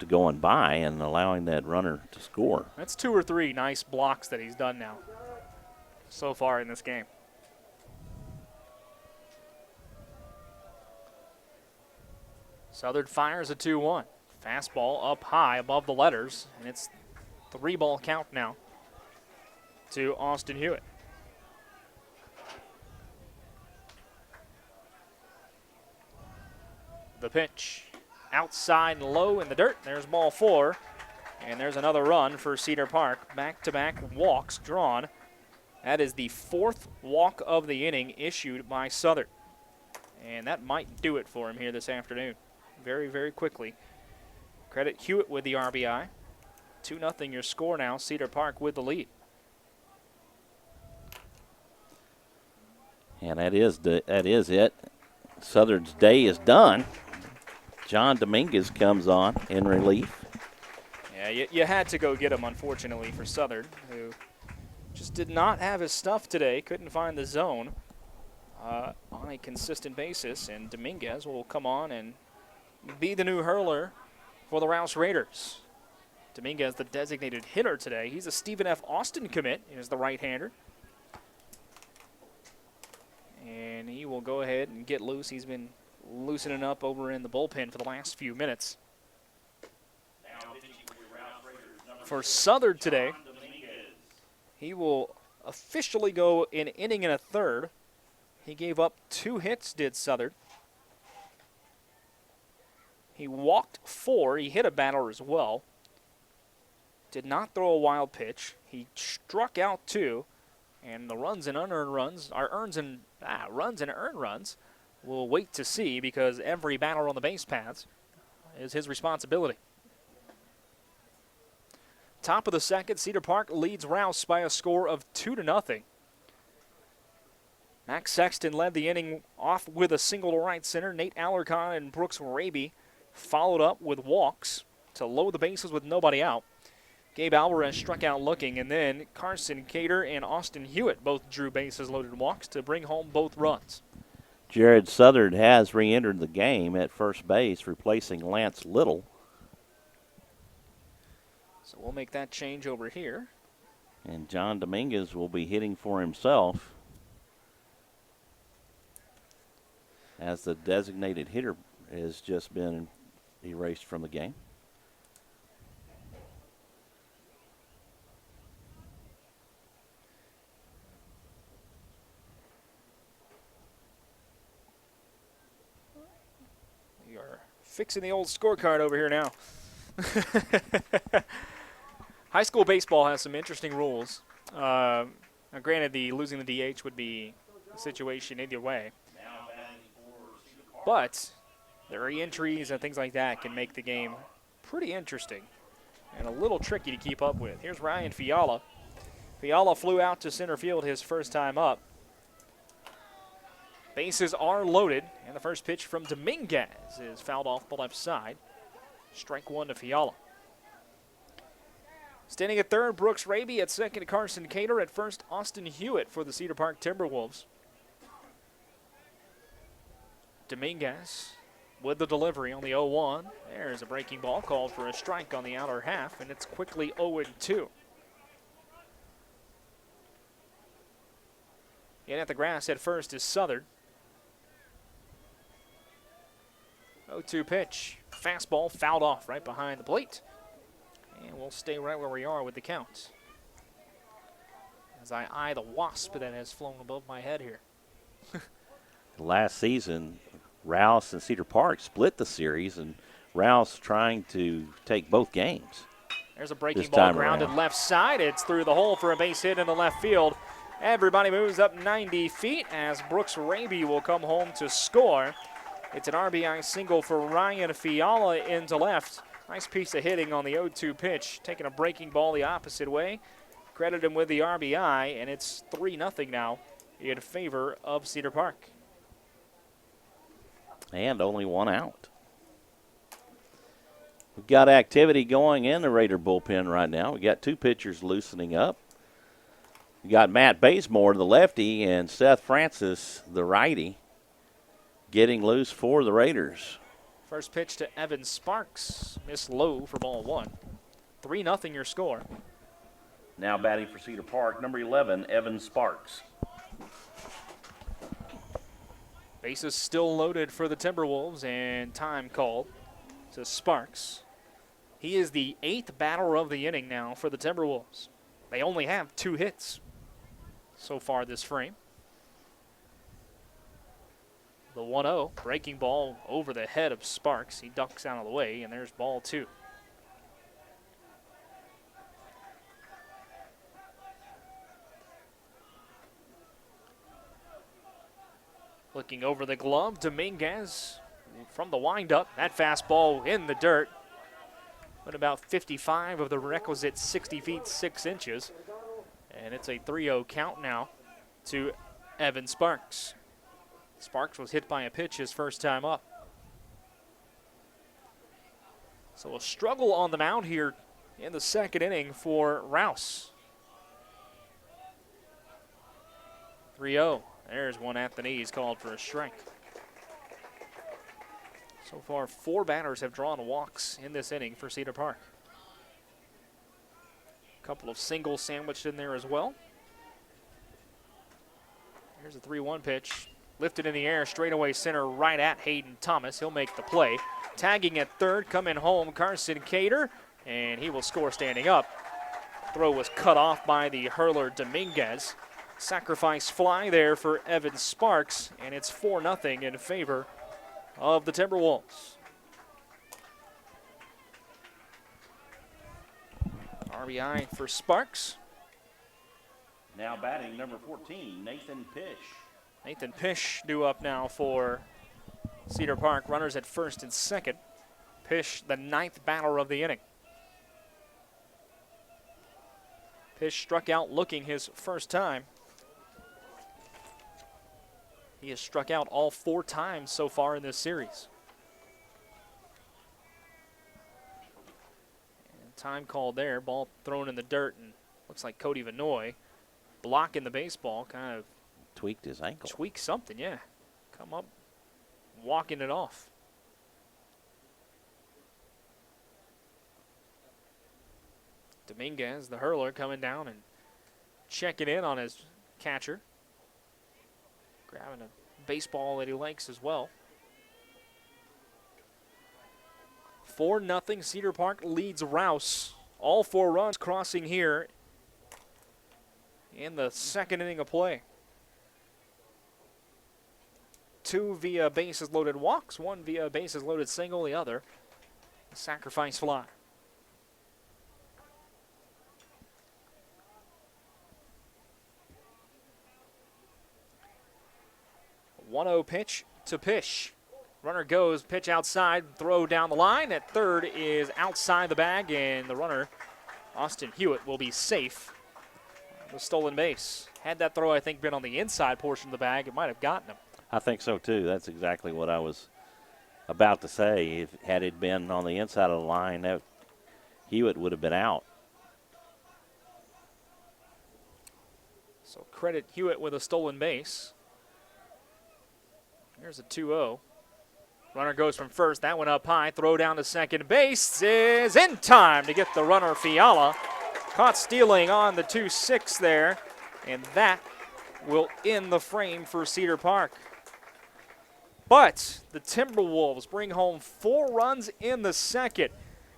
going by and allowing that runner to score. That's 2 or 3 nice blocks that he's done now so far in this game. Southern fires a 2-1. Fastball up high above the letters, and it's 3-ball count now to Austin Hewitt. The pitch outside and low in the dirt. There's ball 4, and there's another run for Cedar Park. Back-to-back walks drawn. That is the 4th walk of the inning issued by Southern, and that might do it for him here this afternoon. Very, very quickly. Credit Hewitt with the RBI. 2-0 your score now. Cedar Park with the lead. And that is it. Southern's day is done. John Dominguez comes on in relief. Yeah, you had to go get him, unfortunately, for Southern, who just did not have his stuff today. Couldn't find the zone on a consistent basis. And Dominguez will come on and be the new hurler for the Rouse Raiders. Dominguez, the designated hitter today. He's a Stephen F. Austin commit. He is the right-hander. And he will go ahead and get loose. He's been loosening up over in the bullpen for the last few minutes. For Southern today, he will officially go an inning and a third. He gave up 2 hits, did Southern. He walked 4. He hit a batter as well. Did not throw a wild pitch. He struck out 2. And the runs and unearned runs, runs and earned runs, we'll wait to see because every batter on the base paths is his responsibility. Top of the second, Cedar Park leads Rouse by a score of 2-0. Max Sexton led the inning off with a single to right center. Nate Alarcon and Brooks Raby followed up with walks to load the bases with nobody out. Gabe Alvarez struck out looking, and then Carson Cater and Austin Hewitt both drew bases loaded walks to bring home both runs. Jared Southern has re-entered the game at first base, replacing Lance Little. So we'll make that change over here. And John Dominguez will be hitting for himself as the designated hitter has just been erased from the game. We are fixing the old scorecard over here now. High school baseball has some interesting rules. Now granted, losing the DH would be a situation either way. But the re-entries and things like that can make the game pretty interesting and a little tricky to keep up with. Here's Ryan Fiala. Fiala flew out to center field his first time up. Bases are loaded, and the first pitch from Dominguez is fouled off the left side. Strike 1 to Fiala. Standing at third, Brooks Raby. At second, Carson Cater. At first, Austin Hewitt for the Cedar Park Timberwolves. Dominguez with the delivery on the 0-1. There's a breaking ball called for a strike on the outer half, and it's quickly 0-2. In at the grass at first is Southern. 0-2 pitch. Fastball fouled off right behind the plate. And we'll stay right where we are with the count as I eye the wasp that has flown above my head here. Last season, Rouse and Cedar Park split the series, and Rouse trying to take both games. There's a breaking ball grounded left side. It's through the hole for a base hit in the left field. Everybody moves up 90 feet as Brooks Raby will come home to score. It's an RBI single for Ryan Fiala into left. Nice piece of hitting on the 0-2 pitch, taking a breaking ball the opposite way. Credit him with the RBI, and it's 3-0 now in favor of Cedar Park. And only one out. We've got activity going in the Raider bullpen right now. We got two pitchers loosening up. We got Matt Bazemore, the lefty, and Seth Francis, the righty, getting loose for the Raiders. First pitch to Evan Sparks, missed low for ball one. 3-0 your score. Now batting for Cedar Park, number 11, Evan Sparks. Bases still loaded for the Timberwolves, and time called to Sparks. He is the 8th batter of the inning now for the Timberwolves. They only have 2 hits so far this frame. The 1-0, breaking ball over the head of Sparks. He ducks out of the way, and there's ball 2. Looking over the glove, Dominguez from the windup. That fastball in the dirt. But about 55 of the requisite 60 feet 6 inches. And it's a 3-0 count now to Evan Sparks. Sparks was hit by a pitch his first time up. So a struggle on the mound here in the second inning for Rouse. 3-0. There's one at the knees, called for a strike. So far, 4 batters have drawn walks in this inning for Cedar Park. A couple of singles sandwiched in there as well. Here's a 3-1 pitch. Lifted in the air, straightaway center right at Hayden Thomas. He'll make the play. Tagging at third, coming home, Carson Cater, and he will score standing up. Throw was cut off by the hurler Dominguez. Sacrifice fly there for Evan Sparks, and it's 4-0 in favor of the Timberwolves. RBI for Sparks. Now batting, number 14, Nathan Pish. Nathan Pish due up now for Cedar Park. Runners at first and second. Pish, the 9th batter of the inning. Pish struck out looking his first time. He has struck out all 4 times so far in this series. And time called there. Ball thrown in the dirt, and looks like Cody Vanoy blocking the baseball. Kind of tweaked his ankle. Tweaked something, yeah. Come up, walking it off. Dominguez, the hurler, coming down and checking in on his catcher. Grabbing a baseball that he likes as well. 4-0 Cedar Park leads Rouse. All 4 runs crossing here in the second inning of play. 2 via bases loaded walks, 1 via bases loaded single, the other a sacrifice fly. 1-0 pitch to Pish. Runner goes, pitch outside, throw down the line. At third is outside the bag, and the runner, Austin Hewitt, will be safe on the stolen base. Had that throw, I think, been on the inside portion of the bag, it might have gotten him. I think so, too. That's exactly what I was about to say. Had it been on the inside of the line, that Hewitt would have been out. So credit Hewitt with a stolen base. Here's a 2-0. Runner goes from first. That one up high. Throw down to second base is in time to get the runner Fiala. Caught stealing on the 2-6 there. And that will end the frame for Cedar Park. But the Timberwolves bring home 4 runs in the second.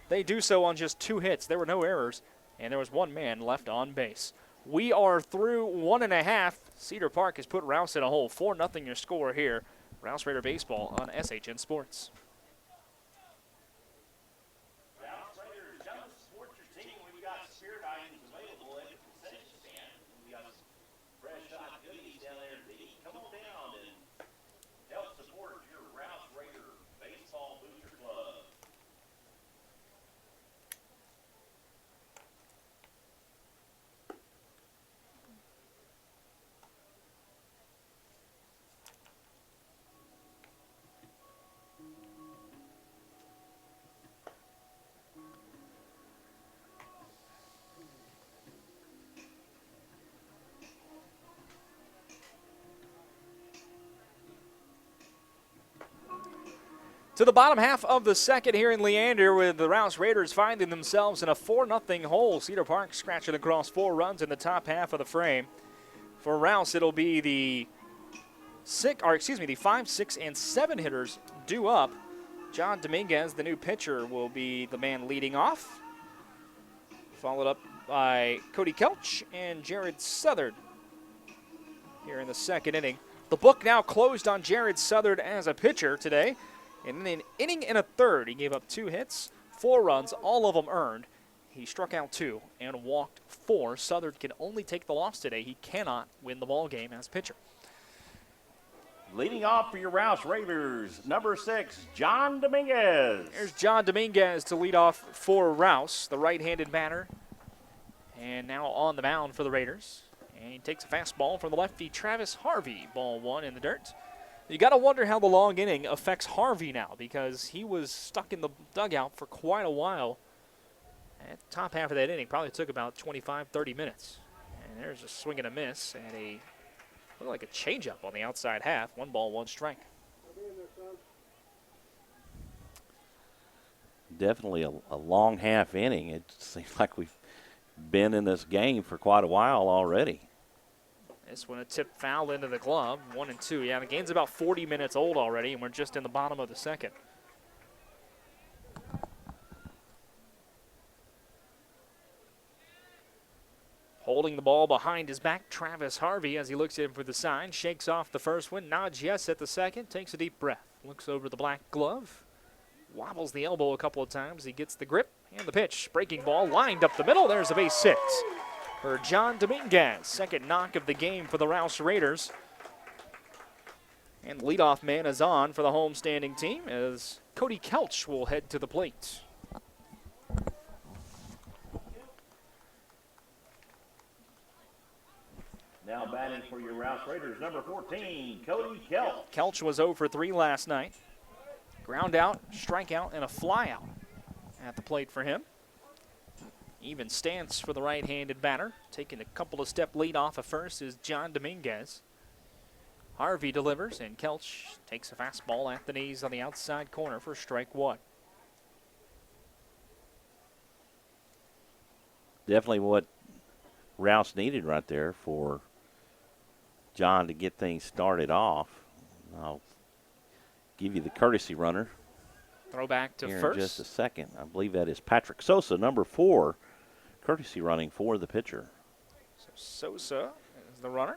They do so on just 2 hits. There were no errors, and there was 1 man left on base. We are through 1.5. Cedar Park has put Rouse in a hole. 4-0 your score here. Rouse Raider Baseball on SHN Sports. Rouse Raiders, come support your team. We've got spirit items available at the concession stand. We got bread, To the bottom half of the second here in Leander, with the Rouse Raiders finding themselves in a 4-0 hole. Cedar Park scratching across 4 runs in the top half of the frame. For Rouse, it'll be the 5, 6, and 7 hitters due up. John Dominguez, the new pitcher, will be the man leading off, followed up by Cody Kelch and Jared Southard here in the second inning. The book now closed on Jared Southard as a pitcher today. In an inning and a third, he gave up 2 hits, 4 runs, all of them earned. He struck out 2 and walked 4. Southard can only take the loss today. He cannot win the ball game as pitcher. Leading off for your Rouse Raiders, number 6, John Dominguez. There's John Dominguez to lead off for Rouse, the right-handed batter. And now on the mound for the Raiders. And he takes a fastball from the lefty Travis Harvey. Ball 1 in the dirt. You got to wonder how the long inning affects Harvey now, because he was stuck in the dugout for quite a while. At the top half of that inning, probably took about 25, 30 minutes. And there's a swing and a miss and looked like a changeup on the outside half. 1 ball, 1 strike. Definitely a long half inning. It seems like we've been in this game for quite a while already. This one a tip foul into the glove, 1 and 2. Yeah, the game's about 40 minutes old already, and we're just in the bottom of the second. Holding the ball behind his back, Travis Harvey, as he looks in for the sign, shakes off the first one, nods yes at the second, takes a deep breath, looks over the black glove, wobbles the elbow a couple of times. He gets the grip and the pitch. Breaking ball lined up the middle. There's a base hit for John Dominguez. Second knock of the game for the Rouse Raiders. And leadoff man is on for the homestanding team as Cody Kelch will head to the plate. Now batting for your Rouse Raiders, number 14, Cody Kelch. Kelch was 0 for 3 last night. Ground out, strikeout, and a flyout at the plate for him. Even stance for the right-handed batter. Taking a couple of step lead off of first is John Dominguez. Harvey delivers, and Kelch takes a fastball at the knees on the outside corner for strike 1. Definitely what Rouse needed right there for John to get things started off. I'll give you the courtesy runner. Throw back to here first. In just a second. I believe that is Patrick Sosa, number 4, courtesy running for the pitcher. So Sosa is the runner.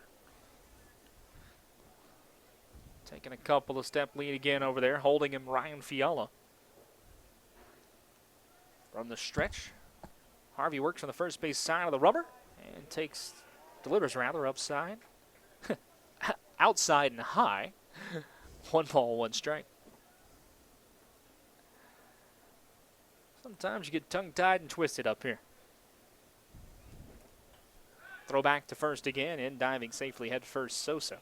Taking a couple of step lead again over there, holding him Ryan Fiala. From the stretch, Harvey works on the first base side of the rubber and delivers rather upside, outside and high. 1 ball, 1 strike. Sometimes you get tongue-tied and twisted up here. Throw back to first again, and diving safely head first, Sosa.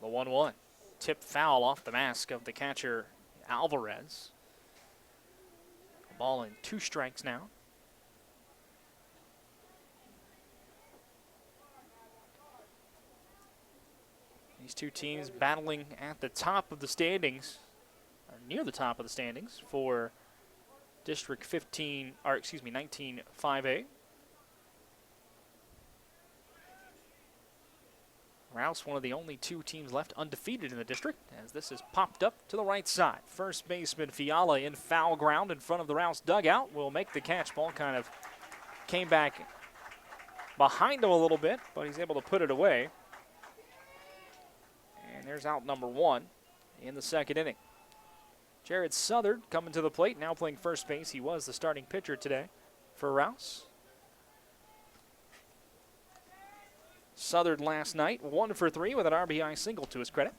The 1-1. Tip foul off the mask of the catcher, Alvarez. A ball in 2 strikes now. These two teams battling at the top of the standings, or near the top of the standings, for District 19 5A. Rouse, one of the only 2 teams left undefeated in the district, as this is popped up to the right side. First baseman Fiala in foul ground in front of the Rouse dugout will make the catch. Ball kind of came back behind him a little bit, but he's able to put it away. And there's out number 1 in the second inning. Jared Southard coming to the plate, now playing first base. He was the starting pitcher today for Rouse. Southard last night, 1 for 3 with an RBI single to his credit.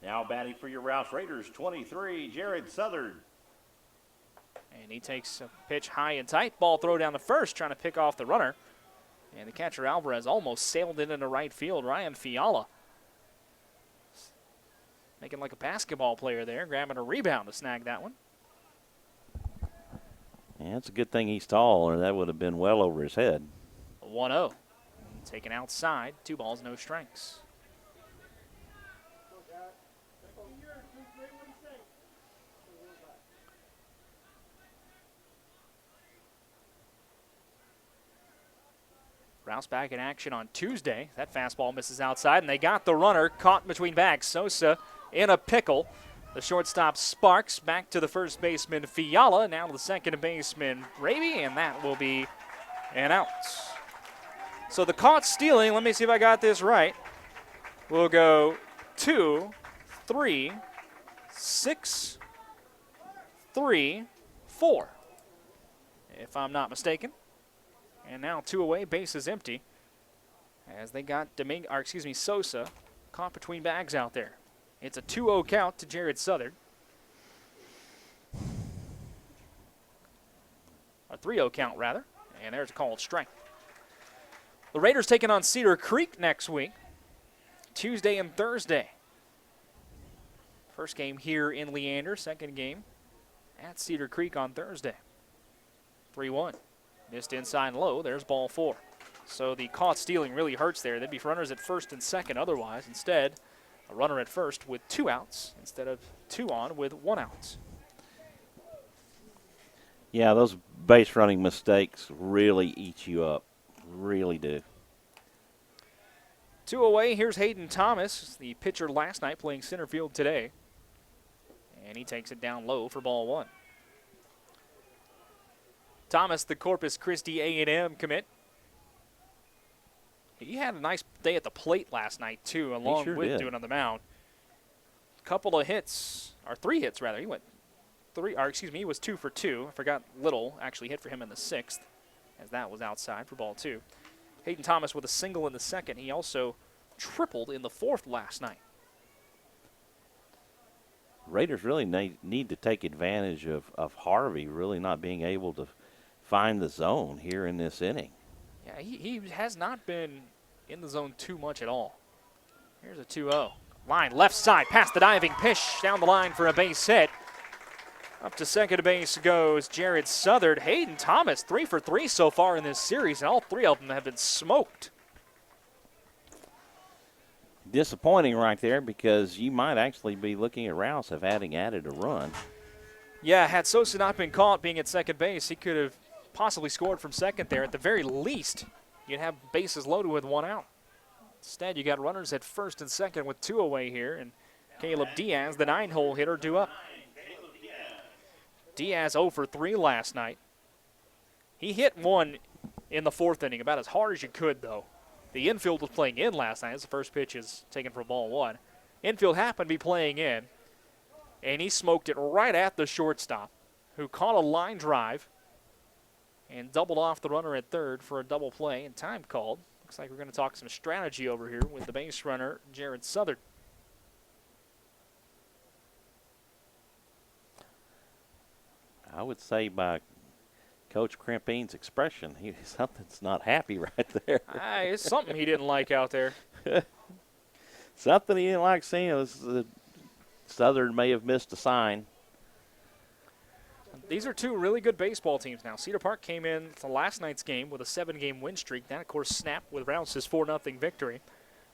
Now batting for your Rouse Raiders, 23, Jared Southard. And he takes a pitch high and tight. Ball throw down to first, trying to pick off the runner. And the catcher Alvarez almost sailed it into right field. Ryan Fiala making like a basketball player there, grabbing a rebound to snag that one. Yeah, it's a good thing he's tall, or that would have been well over his head. 1-0. Taken outside. 2 balls, no strikes. Rouse back in action on Tuesday. That fastball misses outside, and they got the runner caught between bags. Sosa in a pickle. The shortstop Sparks back to the first baseman Fiala. Now to the second baseman Raby, and that will be an out. So the caught stealing, let me see if I got this right. We'll go 2, 3, 6, 3, 4, if I'm not mistaken. And now 2 away, base is empty, as they got Sosa caught between bags out there. It's a 2-0 count to Jared Southern. A 3-0 count, rather, and there's a called strike. The Raiders taking on Cedar Creek next week, Tuesday and Thursday. First game here in Leander, second game at Cedar Creek on Thursday. 3-1. Missed inside and low. There's ball 4. So the caught stealing really hurts there. There'd be runners at first and second otherwise. Instead, a runner at first with 2 outs instead of 2 on with 1 out. Yeah, those base running mistakes really eat you up. Really do. 2 away. Here's Hayden Thomas, the pitcher last night, playing center field today. And he takes it down low for ball 1. Thomas, the Corpus Christi A&M commit. He had a nice day at the plate last night, too, along with doing on the mound. Couple of hits, or 3 hits, rather. He went he was 2 for 2. I forgot Little actually hit for him in the 6th, as that was outside for ball 2. Hayden Thomas with a single in the 2nd. He also tripled in the 4th last night. Raiders really need to take advantage of Harvey really not being able to find the zone here in this inning. Yeah, he has not been in the zone too much at all. Here's a 2-0. Line left side past the diving pitch down the line for a base hit. Up to second base goes Jared Southern. Hayden Thomas 3 for 3 so far in this series, and all 3 of them have been smoked. Disappointing right there, because you might actually be looking at Rouse have added a run. Yeah, had Sosa not been caught being at second base, he could have possibly scored from second there. At the very least, you'd have bases loaded with 1 out. Instead, you got runners at first and second with 2 away here, and Caleb Diaz, the 9-hole hitter, due up. Diaz 0 for 3 last night. He hit 1 in the 4th inning, about as hard as you could, though. The infield was playing in last night as the first pitch is taken for ball 1. Infield happened to be playing in, and he smoked it right at the shortstop, who caught a line drive and doubled off the runner at third for a double play, and time called. Looks like we're going to talk some strategy over here with the base runner, Jared Southern. I would say by Coach Crimpine's expression, something's not happy right there. It's something he didn't like out there. Something he didn't like seeing was Southern may have missed a sign. These are 2 really good baseball teams now. Cedar Park came in to last night's game with a 7-game win streak. That, of course, snapped with Rouse's 4-0 victory.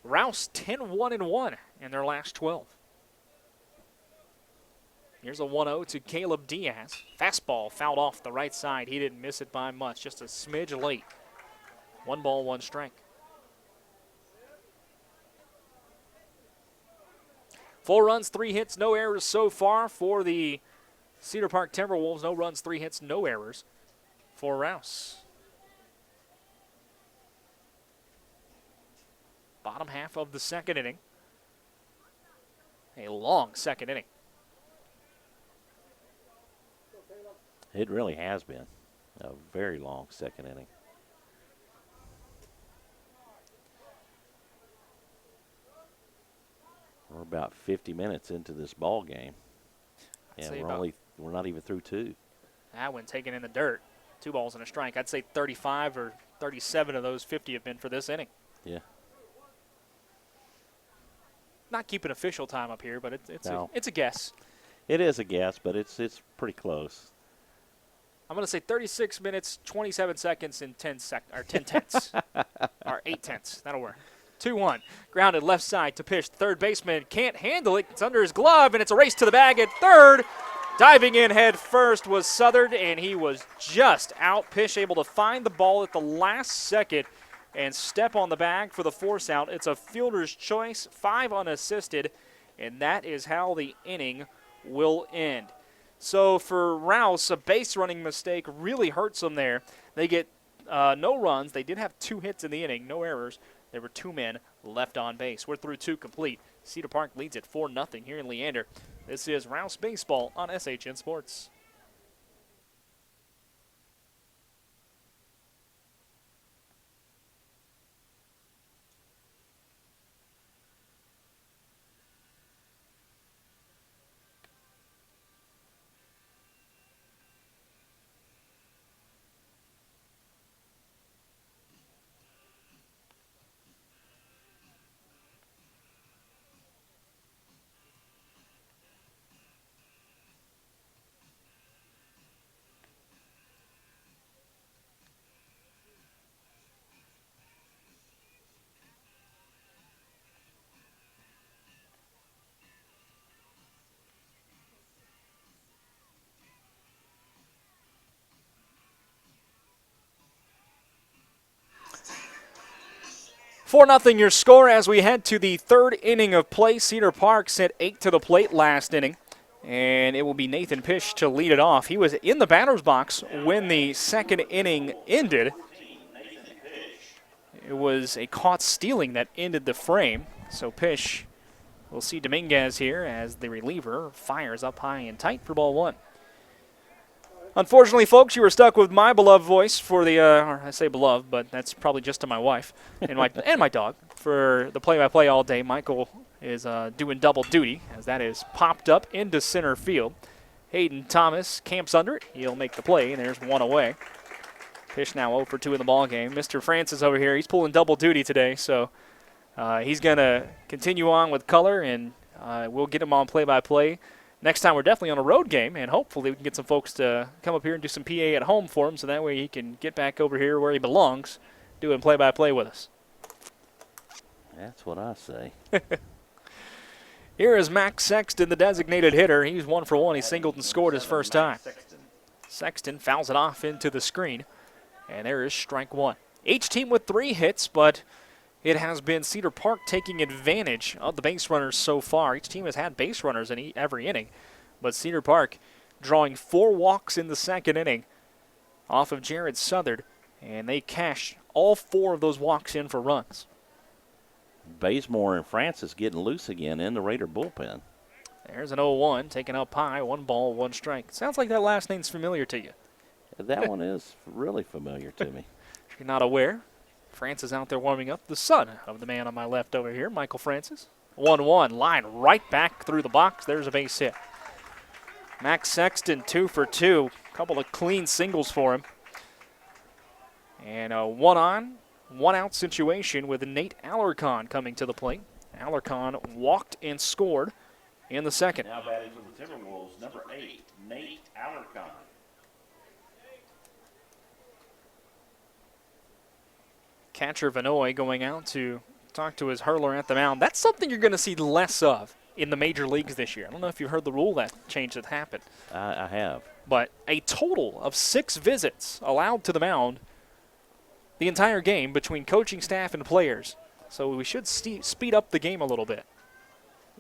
Rouse 10-1-1 in their last 12. Here's a 1-0 to Caleb Diaz. Fastball fouled off the right side. He didn't miss it by much, just a smidge late. 1 ball, 1 strike. 4 runs, 3 hits, no errors so far for the Cedar Park Timberwolves. No runs, 3 hits, no errors for Rouse. Bottom half of the 2nd inning. A long 2nd inning. It really has been a very long 2nd inning. We're about 50 minutes into this ball game, and we're not even through 2. That one taken in the dirt. 2 balls and a strike. I'd say 35 or 37 of those 50 have been for this inning. Yeah. Not keeping official time up here, but it's a guess. It is a guess, but it's pretty close. I'm going to say 36 minutes, 27 seconds, and 10 tenths. Or 8 tenths. That'll work. 2-1. Grounded left side to pitch. Third baseman can't handle it. It's under his glove, and it's a race to the bag at third. Diving in head first was Southern, and he was just out. Pish able to find the ball at the last second and step on the bag for the force out. It's a fielder's choice, 5 unassisted, and that is how the inning will end. So for Rouse, a base running mistake really hurts them there. They get no runs. They did have 2 hits in the inning, no errors. There were 2 men left on base. We're through 2 complete. Cedar Park leads at 4-0 here in Leander. This is Rouse Baseball on SHN Sports. For nothing your score as we head to the 3rd inning of play. Cedar Park sent 8 to the plate last inning, and it will be Nathan Pish to lead it off. He was in the batter's box when the 2nd inning ended. It was a caught stealing that ended the frame, so Pish will see Dominguez here as the reliever fires up high and tight for ball 1. Unfortunately, folks, you were stuck with my beloved voice for the, or I say beloved, but that's probably just to my wife and my dog for the play-by-play all day. Michael is doing double duty as that is popped up into center field. Hayden Thomas camps under it. He'll make the play, and there's 1 away. Pish now 0 for 2 in the ball game. Mr. Francis over here, he's pulling double duty today, so he's going to continue on with color, and we'll get him on play-by-play. Next time we're definitely on a road game, and hopefully we can get some folks to come up here and do some PA at home for him, so that way he can get back over here where he belongs, doing play-by-play with us. That's what I say. Here is Max Sexton, the designated hitter. He's 1 for 1. He singled and scored his first time. Sexton fouls it off into the screen, and there is strike 1. Each team with 3 hits, but it has been Cedar Park taking advantage of the base runners so far. Each team has had base runners in every inning, but Cedar Park drawing 4 walks in the 2nd inning off of Jared Southard, and they cashed all 4 of those walks in for runs. Bazemore and Francis getting loose again in the Raider bullpen. There's an 0-1 taken up high, 1 ball, 1 strike. Sounds like that last name's familiar to you. That one is really familiar to me. If you're not aware, Francis out there warming up, the son of the man on my left over here, Michael Francis. 1-1, line right back through the box. There's a base hit. Max Sexton 2 for 2. A couple of clean singles for him. And a 1 on, 1 out situation with Nate Alarcon coming to the plate. Alarcon walked and scored in the 2nd. Now batting for the Timberwolves, number 8, Nate Alarcon. Catcher Vanoy going out to talk to his hurler at the mound. That's something you're going to see less of in the major leagues this year. I don't know if you heard the rule that change that happened. I have. But a total of 6 visits allowed to the mound the entire game between coaching staff and players. So we should speed up the game a little bit,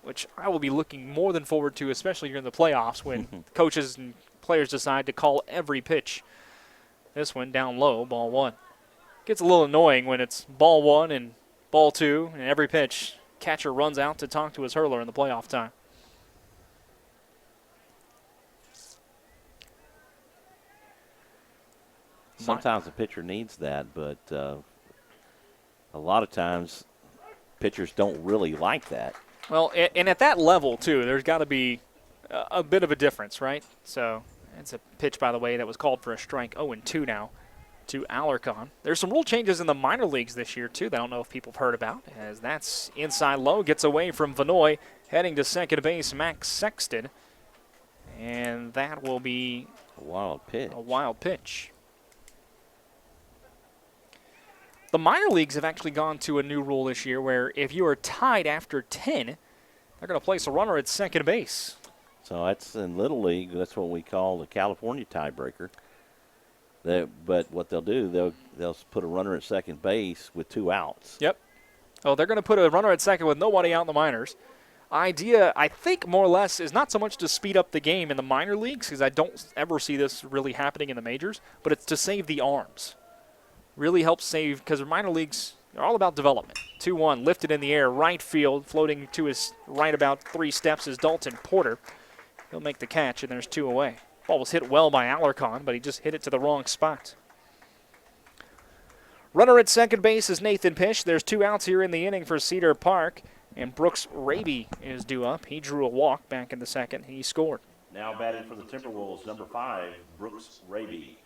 which I will be looking more than forward to, especially during the playoffs when coaches and players decide to call every pitch. This one down low, ball 1. Gets a little annoying when it's ball 1 and ball 2, and every pitch, catcher runs out to talk to his hurler in the playoff time. Sometimes the pitcher needs that, but a lot of times pitchers don't really like that. Well, and at that level, too, there's got to be a bit of a difference, right? So it's a pitch, by the way, that was called for a strike. 0-2 now to Alarcon. There's some rule changes in the minor leagues this year, too, that I don't know if people have heard about, as that's inside low, gets away from Vanoy, heading to second base, Max Sexton. And that will be A wild pitch. a wild pitch. The minor leagues have actually gone to a new rule this year where if you are tied after 10, they're going to place a runner at second base. So that's in Little League. That's what we call the California tiebreaker. But what they'll do, they'll put a runner at second base with 2 outs. Yep. Oh, they're going to put a runner at second with nobody out in the minors. Idea, I think, more or less, is not so much to speed up the game in the minor leagues, because I don't ever see this really happening in the majors, but it's to save the arms. Really helps save, because the minor leagues are all about development. 2-1, lifted in the air, right field, floating to his right about 3 steps is Dalton Porter. He'll make the catch, and there's 2 away. Ball was hit well by Alarcon, but he just hit it to the wrong spot. Runner at second base is Nathan Pish. There's 2 outs here in the inning for Cedar Park, and Brooks Raby is due up. He drew a walk back in the second. He scored. Now batting for the Timberwolves, number 5, Brooks Raby.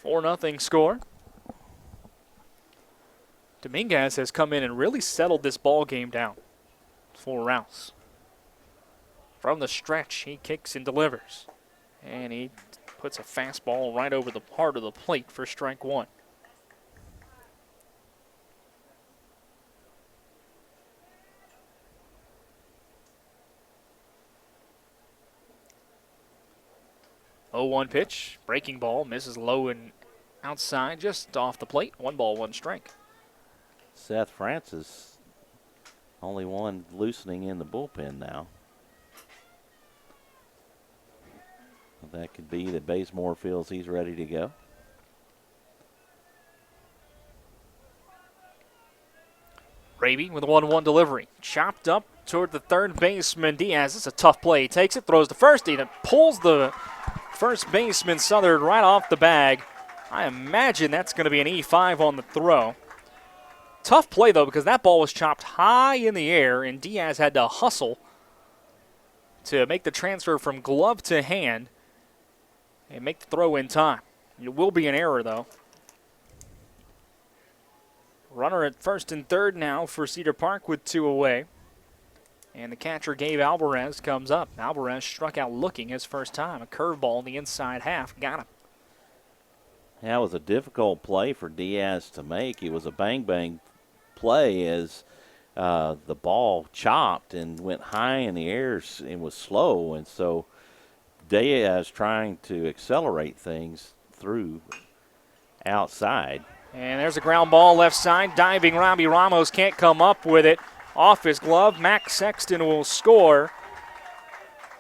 4-0 score. Dominguez has come in and really settled this ball game down for Rouse. From the stretch, he kicks and delivers. And he puts a fastball right over the heart of the plate for strike 1. Oh, 1 pitch, breaking ball, misses low and outside, just off the plate. 1 ball, 1 strike. Seth Francis, only one loosening in the bullpen now. That could be that Bazemore feels he's ready to go. Raby with a 1-1 delivery. Chopped up toward the third baseman, Diaz. It's a tough play. He takes it, throws to first, and it pulls the first baseman Southern right off the bag. I imagine that's going to be an E5 on the throw. Tough play, though, because that ball was chopped high in the air, and Diaz had to hustle to make the transfer from glove to hand and make the throw in time. It will be an error, though. Runner at first and third now for Cedar Park with 2 away. And the catcher, Gabe Alvarez, comes up. Alvarez struck out looking his first time. A curveball in the inside half. Got him. That was a difficult play for Diaz to make. It was a bang-bang play as the ball chopped and went high in the air and was slow. And so Diaz trying to accelerate things through outside. And there's a ground ball left side. Diving Robbie Ramos can't come up with it. Off his glove, Max Sexton will score.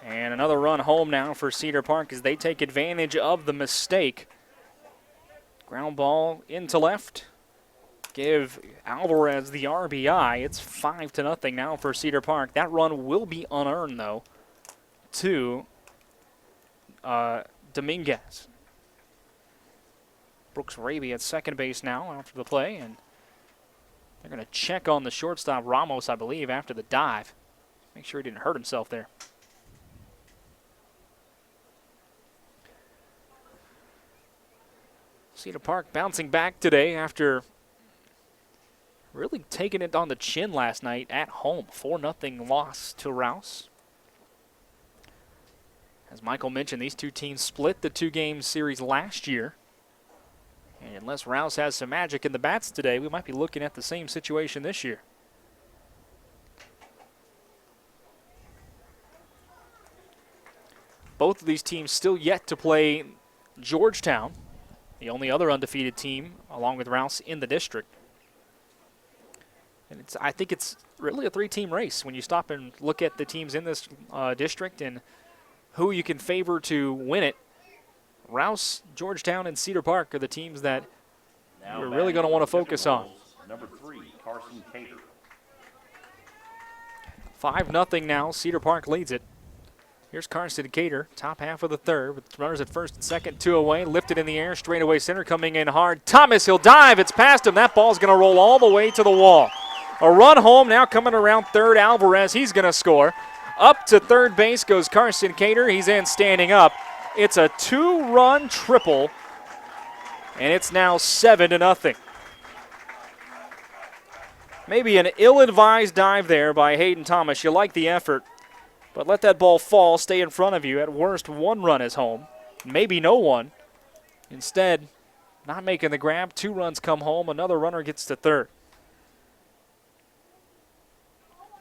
And another run home now for Cedar Park as they take advantage of the mistake. Ground ball into left. Give Alvarez the RBI. It's 5-0 now for Cedar Park. That run will be unearned, though, to Dominguez. Brooks Raby at second base now after the play, and they're going to check on the shortstop, Ramos, I believe, after the dive. Make sure he didn't hurt himself there. Cedar Park bouncing back today after really taking it on the chin last night at home. 4-0 loss to Rouse. As Michael mentioned, these 2 teams split the 2-game series last year. And unless Rouse has some magic in the bats today, we might be looking at the same situation this year. Both of these teams still yet to play Georgetown, the only other undefeated team, along with Rouse, in the district. And I think it's really a 3-team race when you stop and look at the teams in this district and who you can favor to win it. Rouse, Georgetown, and Cedar Park are the teams that we're really going to want to focus on. Number 3, Carson Cater. 5-0 now. Cedar Park leads it. Here's Carson Cater, top half of the third, with runners at first and second, 2 away. Lifted in the air, straightaway center, coming in hard. Thomas, he'll dive. It's past him. That ball's going to roll all the way to the wall. A run home now coming around third. Alvarez, he's going to score. Up to third base goes Carson Cater. He's in standing up. It's a 2-run triple, and it's now 7-0. Maybe an ill-advised dive there by Hayden Thomas. You like the effort, But let that ball fall, stay in front of you. At worst, 1 run is home. Maybe no one. Instead, not making the grab, 2 runs come home. Another runner gets to third.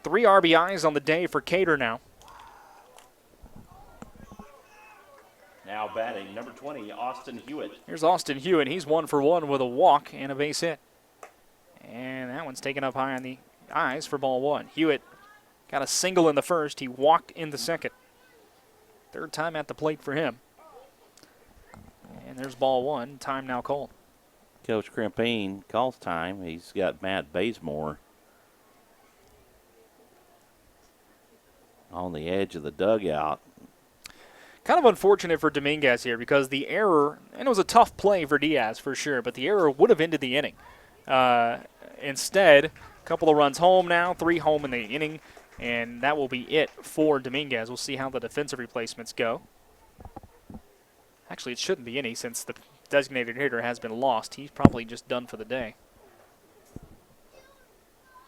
3 RBIs on the day for Cedar now. Now batting, number 20, Austin Hewitt. Here's Austin Hewitt. He's 1 for 1 with a walk and a base hit. And that one's taken up high on the eyes for ball 1. Hewitt got a single in the first. He walked in the second. 3rd time at the plate for him. And there's ball 1. Time now called. Coach Crimpine calls time. He's got Matt Bazemore on the edge of the dugout. Kind of unfortunate for Dominguez here because the error, and it was a tough play for Diaz for sure, but the error would have ended the inning. Instead, a couple of runs home now, 3 home in the inning, and that will be it for Dominguez. We'll see how the defensive replacements go. Actually, it shouldn't be any since the designated hitter has been lost. He's probably just done for the day.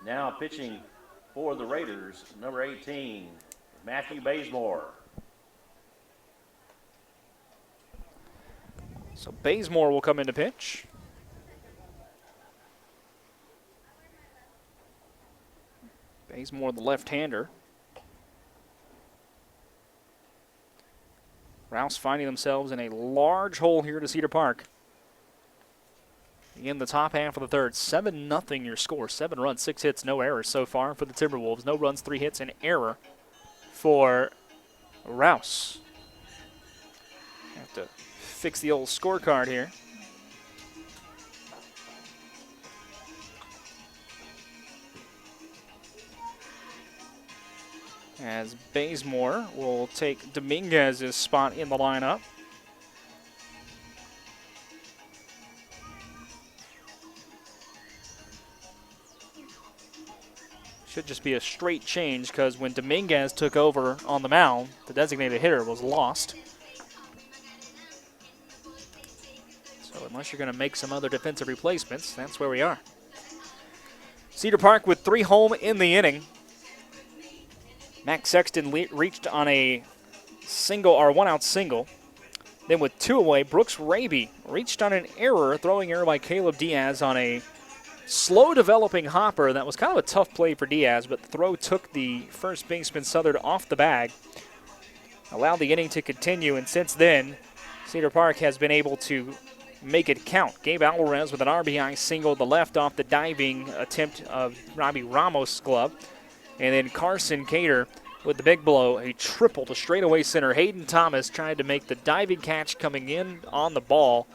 Now pitching for the Raiders, number 18, Matthew Bazemore. So Bazemore will come in to pitch. Bazemore, the left-hander. Rouse finding themselves in a large hole here to Cedar Park. In the top half of the third, 7-0 your score. 7 runs, 6 hits, no errors so far for the Timberwolves. No runs, 3 hits, an error for Rouse. Have to fix the old scorecard here. As Bazemore will take Dominguez's spot in the lineup. Should just be a straight change because when Dominguez took over on the mound, the designated hitter was lost. So unless you're going to make some other defensive replacements, that's where we are. Cedar Park with 3 home in the inning. Max Sexton reached on a single or 1-out single. Then with 2 away, Brooks Raby reached on an error, throwing error by Caleb Diaz on a slow developing hopper. That was kind of a tough play for Diaz, but the throw took the first baseman Southern off the bag. Allowed the inning to continue, and since then, Cedar Park has been able to make it count. Gabe Alvarez with an RBI single to left off the diving attempt of Robbie Ramos' glove. And then Carson Cater with the big blow, a triple to straightaway center. Hayden Thomas tried to make the diving catch coming in on the ball.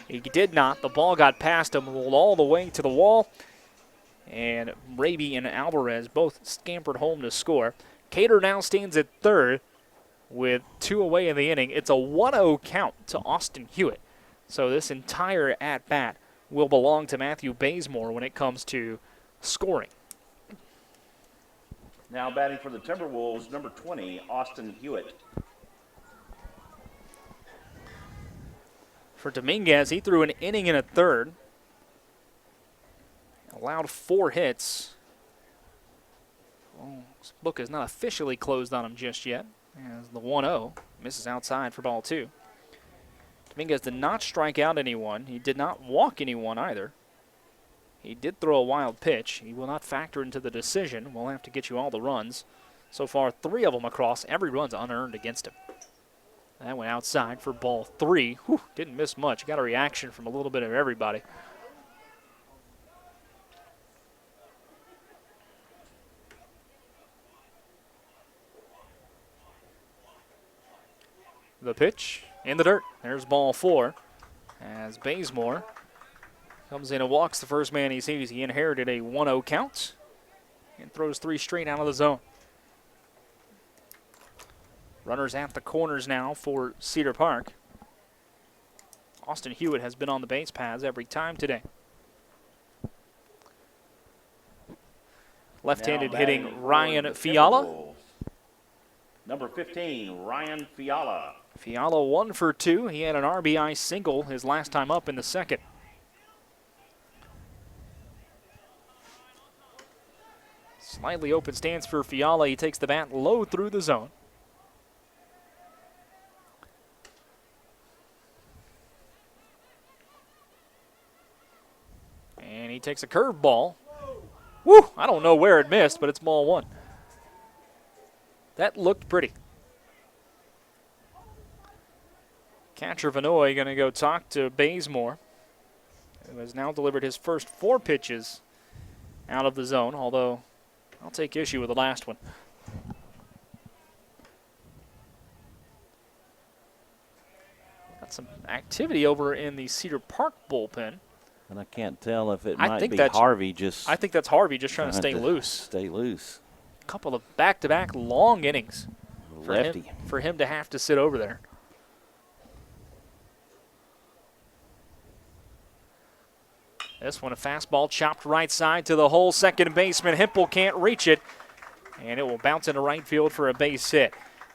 He did not. The ball got past him, rolled all the way to the wall. And Raby and Alvarez both scampered home to score. Cater now stands at third with 2 away in the inning. It's a 1-0 count to Austin Hewitt. So this entire at-bat will belong to Matthew Bazemore when it comes to scoring. Now batting for the Timberwolves, number 20, Austin Hewitt. For Dominguez, he threw an inning and a third. Allowed 4 hits. Well, this book is not officially closed on him just yet. As the 1-0 misses outside for ball 2. Dominguez did not strike out anyone. He did not walk anyone either. He did throw a wild pitch. He will not factor into the decision. We'll have to get you all the runs. So far, 3 of them across. Every run's unearned against him. That went outside for ball 3. Whew, didn't miss much. Got a reaction from a little bit of everybody. The pitch in the dirt. There's ball 4 as Bazemore comes in and walks the first man he sees. He inherited a 1-0 count and throws 3 straight out of the zone. Runners at the corners now for Cedar Park. Austin Hewitt has been on the base paths every time today. Left-handed hitting Ryan Fiala. Number 15, Ryan Fiala. Fiala 1 for 2. He had an RBI single his last time up in the second. Slightly open stance for Fiala. He takes the bat low through the zone. takes a curveball. Woo! I don't know where it missed, but it's ball one. That looked pretty. Catcher Vanoy going to go talk to Bazemore, who has now delivered his first 4 pitches out of the zone, although I'll take issue with the last one. Got some activity over in the Cedar Park bullpen. And I can't tell if it I might think be that's- Harvey just I think that's Harvey just trying to stay loose. Stay loose. A couple of back-to-back long innings Lefty. for him to have to sit over there. This one, a fastball chopped right side to the hole. Second baseman Hempel can't reach it, and it will bounce into right field for a base hit.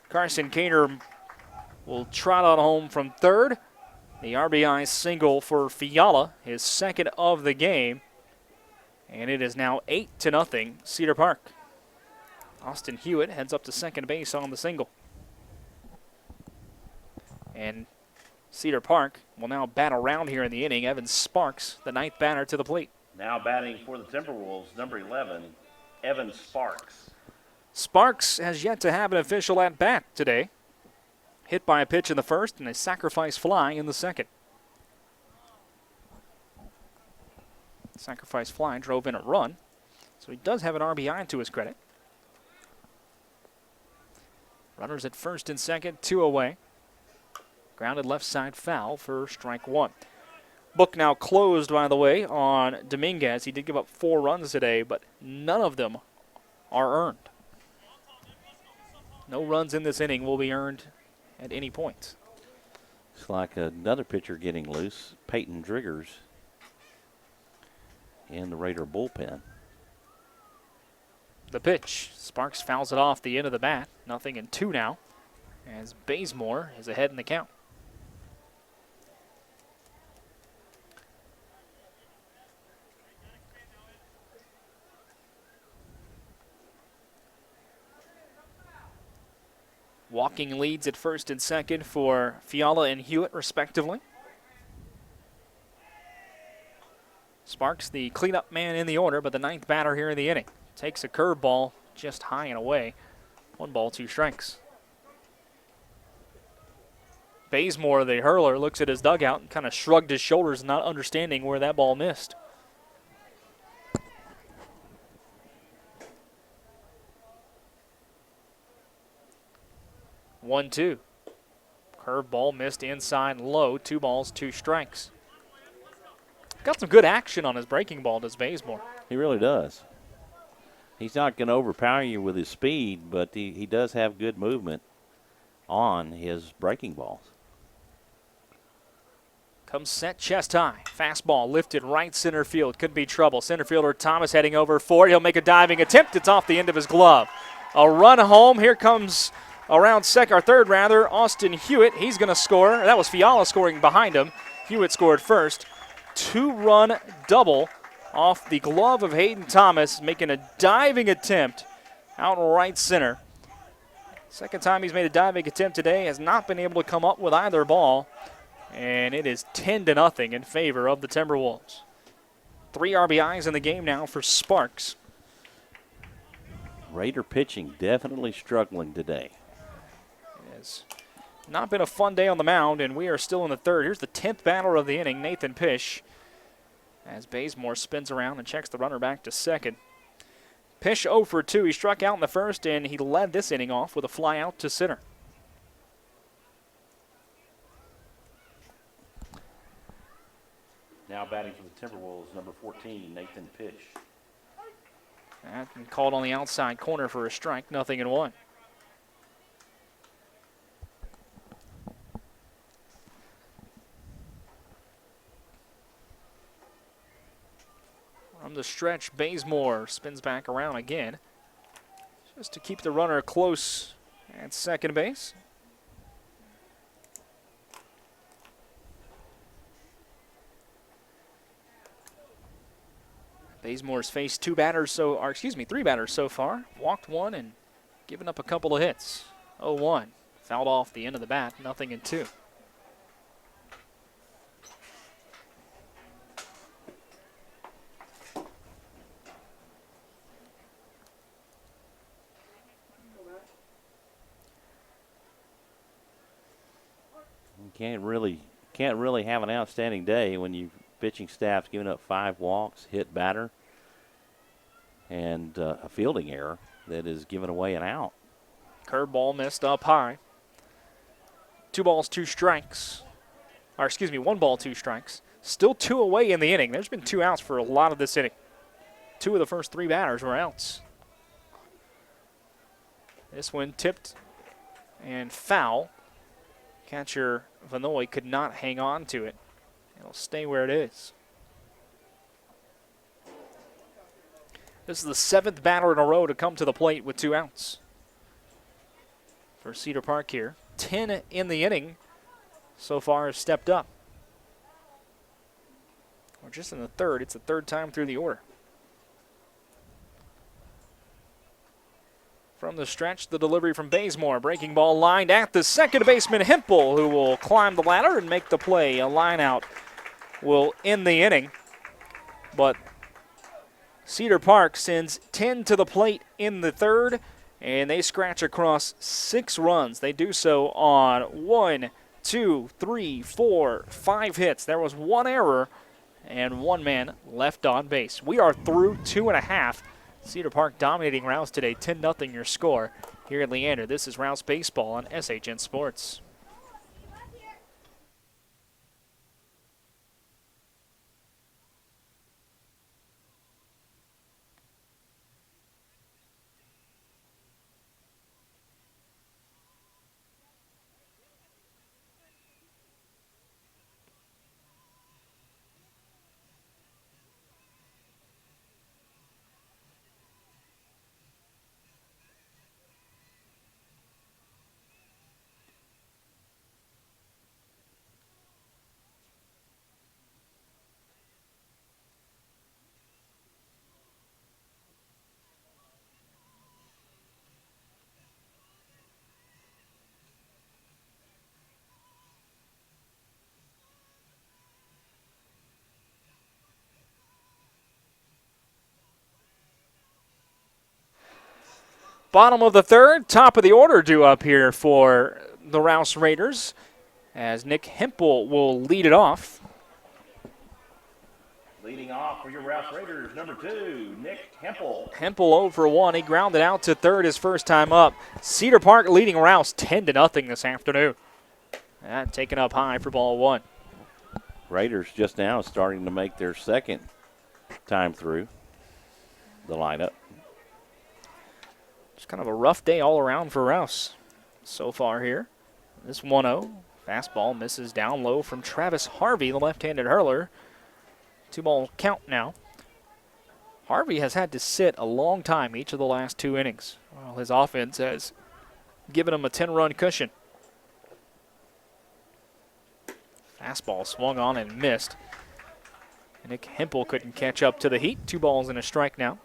Carson Cater will trot on home from third. The RBI single for Fiala, his second of the game, and it is now 8-0 Cedar Park. Austin Hewitt heads up to second base on the single. And Cedar Park will now bat around here in the inning. Evan Sparks, the 9th batter, to the plate. Now batting for the Timberwolves, number 11, Evan Sparks. Sparks has yet to have an official at-bat today. Hit by a pitch in the first and a sacrifice fly in the second. Sacrifice fly drove in a run, so he does have an RBI to his credit. Runners at first and second, 2 away. Grounded left side foul for strike 1. Book now closed, by the way, on Dominguez. He did give up 4 runs today, but none of them are earned. No runs in this inning will be earned at any point. It's like another pitcher getting loose, Peyton Driggers, in the Raider bullpen. The pitch. Sparks fouls it off the end of the bat. 0-2 now, as Bazemore is ahead in the count. Walking leads at first and second for Fiala and Hewitt, respectively. Sparks, the cleanup man in the order, but the 9th batter here in the inning. Takes a curveball just high and away. 1 ball, 2 strikes. Bazemore, the hurler, looks at his dugout and kind of shrugged his shoulders, not understanding where that ball missed. One, 2. Curveball missed inside low. 2 balls, 2 strikes. Got some good action on his breaking ball, does Bazemore. He really does. He's not going to overpower you with his speed, but he does have good movement on his breaking balls. Comes set, chest high. Fastball lifted right center field. Could be trouble. Center fielder Thomas heading over for it. He'll make a diving attempt. It's off the end of his glove. A run home. Here comes around third, Austin Hewitt. He's going to score. That was Fiala scoring behind him. Hewitt scored first. 2-run double off the glove of Hayden Thomas, making a diving attempt out right center. Second time he's made a diving attempt today, has not been able to come up with either ball, and it is 10-0 in favor of the Timberwolves. 3 RBIs in the game now for Sparks. Raider pitching definitely struggling today. It has not been a fun day on the mound, and we are still in the third. Here's the 10th batter of the inning, Nathan Pish, as Bazemore spins around and checks the runner back to second. Pish 0 for 2. He struck out in the first, and he led this inning off with a fly out to center. Now batting for the Timberwolves, number 14, Nathan Pish. That called on the outside corner for a strike, 0-1. From the stretch, Bazemore spins back around again, just to keep the runner close at second base. Bazemore's faced 3 batters so far. Walked 1 and given up a couple of hits. 0-1. Fouled off the end of the bat, 0-2. can't really have an outstanding day when you pitching staff's giving up 5 walks, hit batter, and a fielding error that is giving away an out. Curveball missed up high. 2 balls, 2 strikes. Or excuse me, 1 ball, 2 strikes. Still 2 away in the inning. There's been 2 outs for a lot of this inning. 2 of the first 3 batters were outs. This one tipped and foul. Catcher Vanoy could not hang on to it. It'll stay where it is. This is the 7th batter in a row to come to the plate with 2 outs for Cedar Park here. 10 in the inning so far have stepped up. We're just in the 3rd. It's the 3rd time through the order. From the stretch, the delivery from Bazemore. Breaking ball lined at the second baseman, Hempel, who will climb the ladder and make the play. A line out will end the inning. But Cedar Park sends 10 to the plate in the 3rd, and they scratch across 6 runs. They do so on 1, 2, 3, 4, 5 hits. There was 1 error and 1 man left on base. We are through 2.5. Cedar Park dominating Rouse today, 10-0 your score here at Leander. This is Rouse Baseball on SHN Sports. Bottom of the 3rd, top of the order due up here for the Rouse Raiders, as Nick Hempel will lead it off. Leading off for your Rouse Raiders, number 2, Nick Hempel. Hempel 0 for 1. He grounded out to 3rd his first time up. Cedar Park leading Rouse 10-0 this afternoon. That taken up high for ball 1. Raiders just now starting to make their 2nd time through the lineup. It's kind of a rough day all around for Rouse so far here. This 1-0. Fastball misses down low from Travis Harvey, the left-handed hurler. 2-ball count now. Harvey has had to sit a long time each of the last 2 innings. Well, his offense has given him a 10-run cushion. Fastball swung on and missed. Nick Hempel couldn't catch up to the heat. 2 balls and a strike now.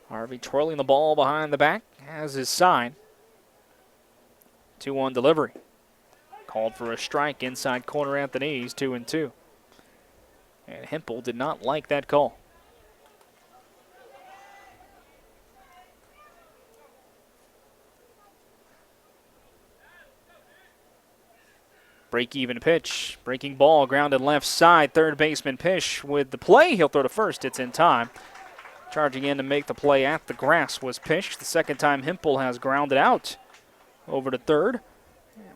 Harvey twirling the ball behind the back has his sign. 2-1 delivery. Called for a strike inside corner at the knees, 2-2. And Hempel did not like that call. Break-even pitch. Breaking ball, grounded left side. Third baseman Pish with the play. He'll throw to first. It's in time. Charging in to make the play at the grass was Pish. The second time Hempel has grounded out over to 3rd.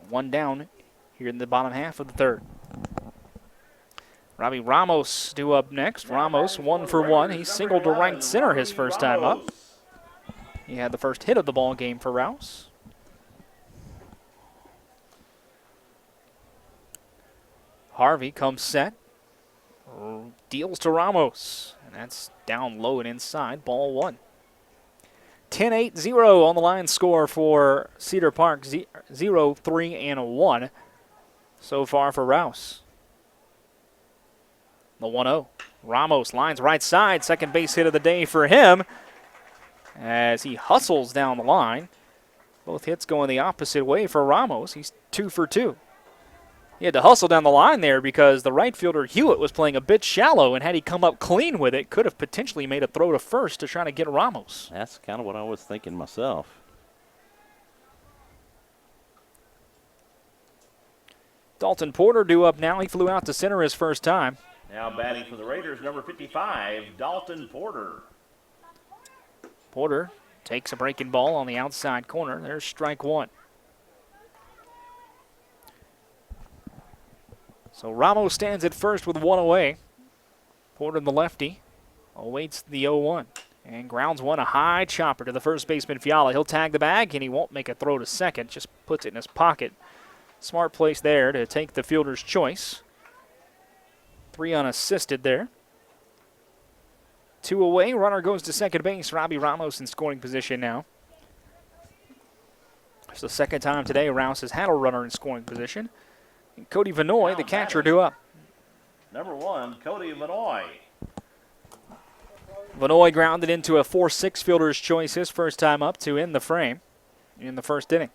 1 down here in the bottom half of the 3rd. Robbie Ramos due up next. Ramos 1 for 1. He singled to right center his first time up. He had the first hit of the ball game for Rouse. Harvey comes set. Deals to Ramos. And that's down low and inside. Ball 1. 10-8-0 on the line score for Cedar Park. 0, 3, and 1 so far for Rouse. The 1-0. Ramos lines right side. Second base hit of the day for him as he hustles down the line. Both hits going the opposite way for Ramos. He's 2 for 2. He had to hustle down the line there because the right fielder Hewitt was playing a bit shallow, and had he come up clean with it, could have potentially made a throw to first to try to get Ramos. That's kind of what I was thinking myself. Dalton Porter due up now. He flew out to center his first time. Now batting for the Raiders, number 55, Dalton Porter. Porter takes a breaking ball on the outside corner. There's strike one. So Ramos stands at first with one away. Porter, the lefty, awaits the 0-1 and grounds one, a high chopper to the first baseman Fiala. He'll tag the bag, and he won't make a throw to second, just puts it in his pocket. Smart place there to take the fielder's choice. 3 unassisted there. 2 away, runner goes to second base. Robbie Ramos in scoring position now. It's the second time today Rouse has had a runner in scoring position. And Cody Vanoy, the catcher, due up. Number 1, Cody Vanoy. Vanoy grounded into a 4-6 fielder's choice his first time up to end the frame in the first inning.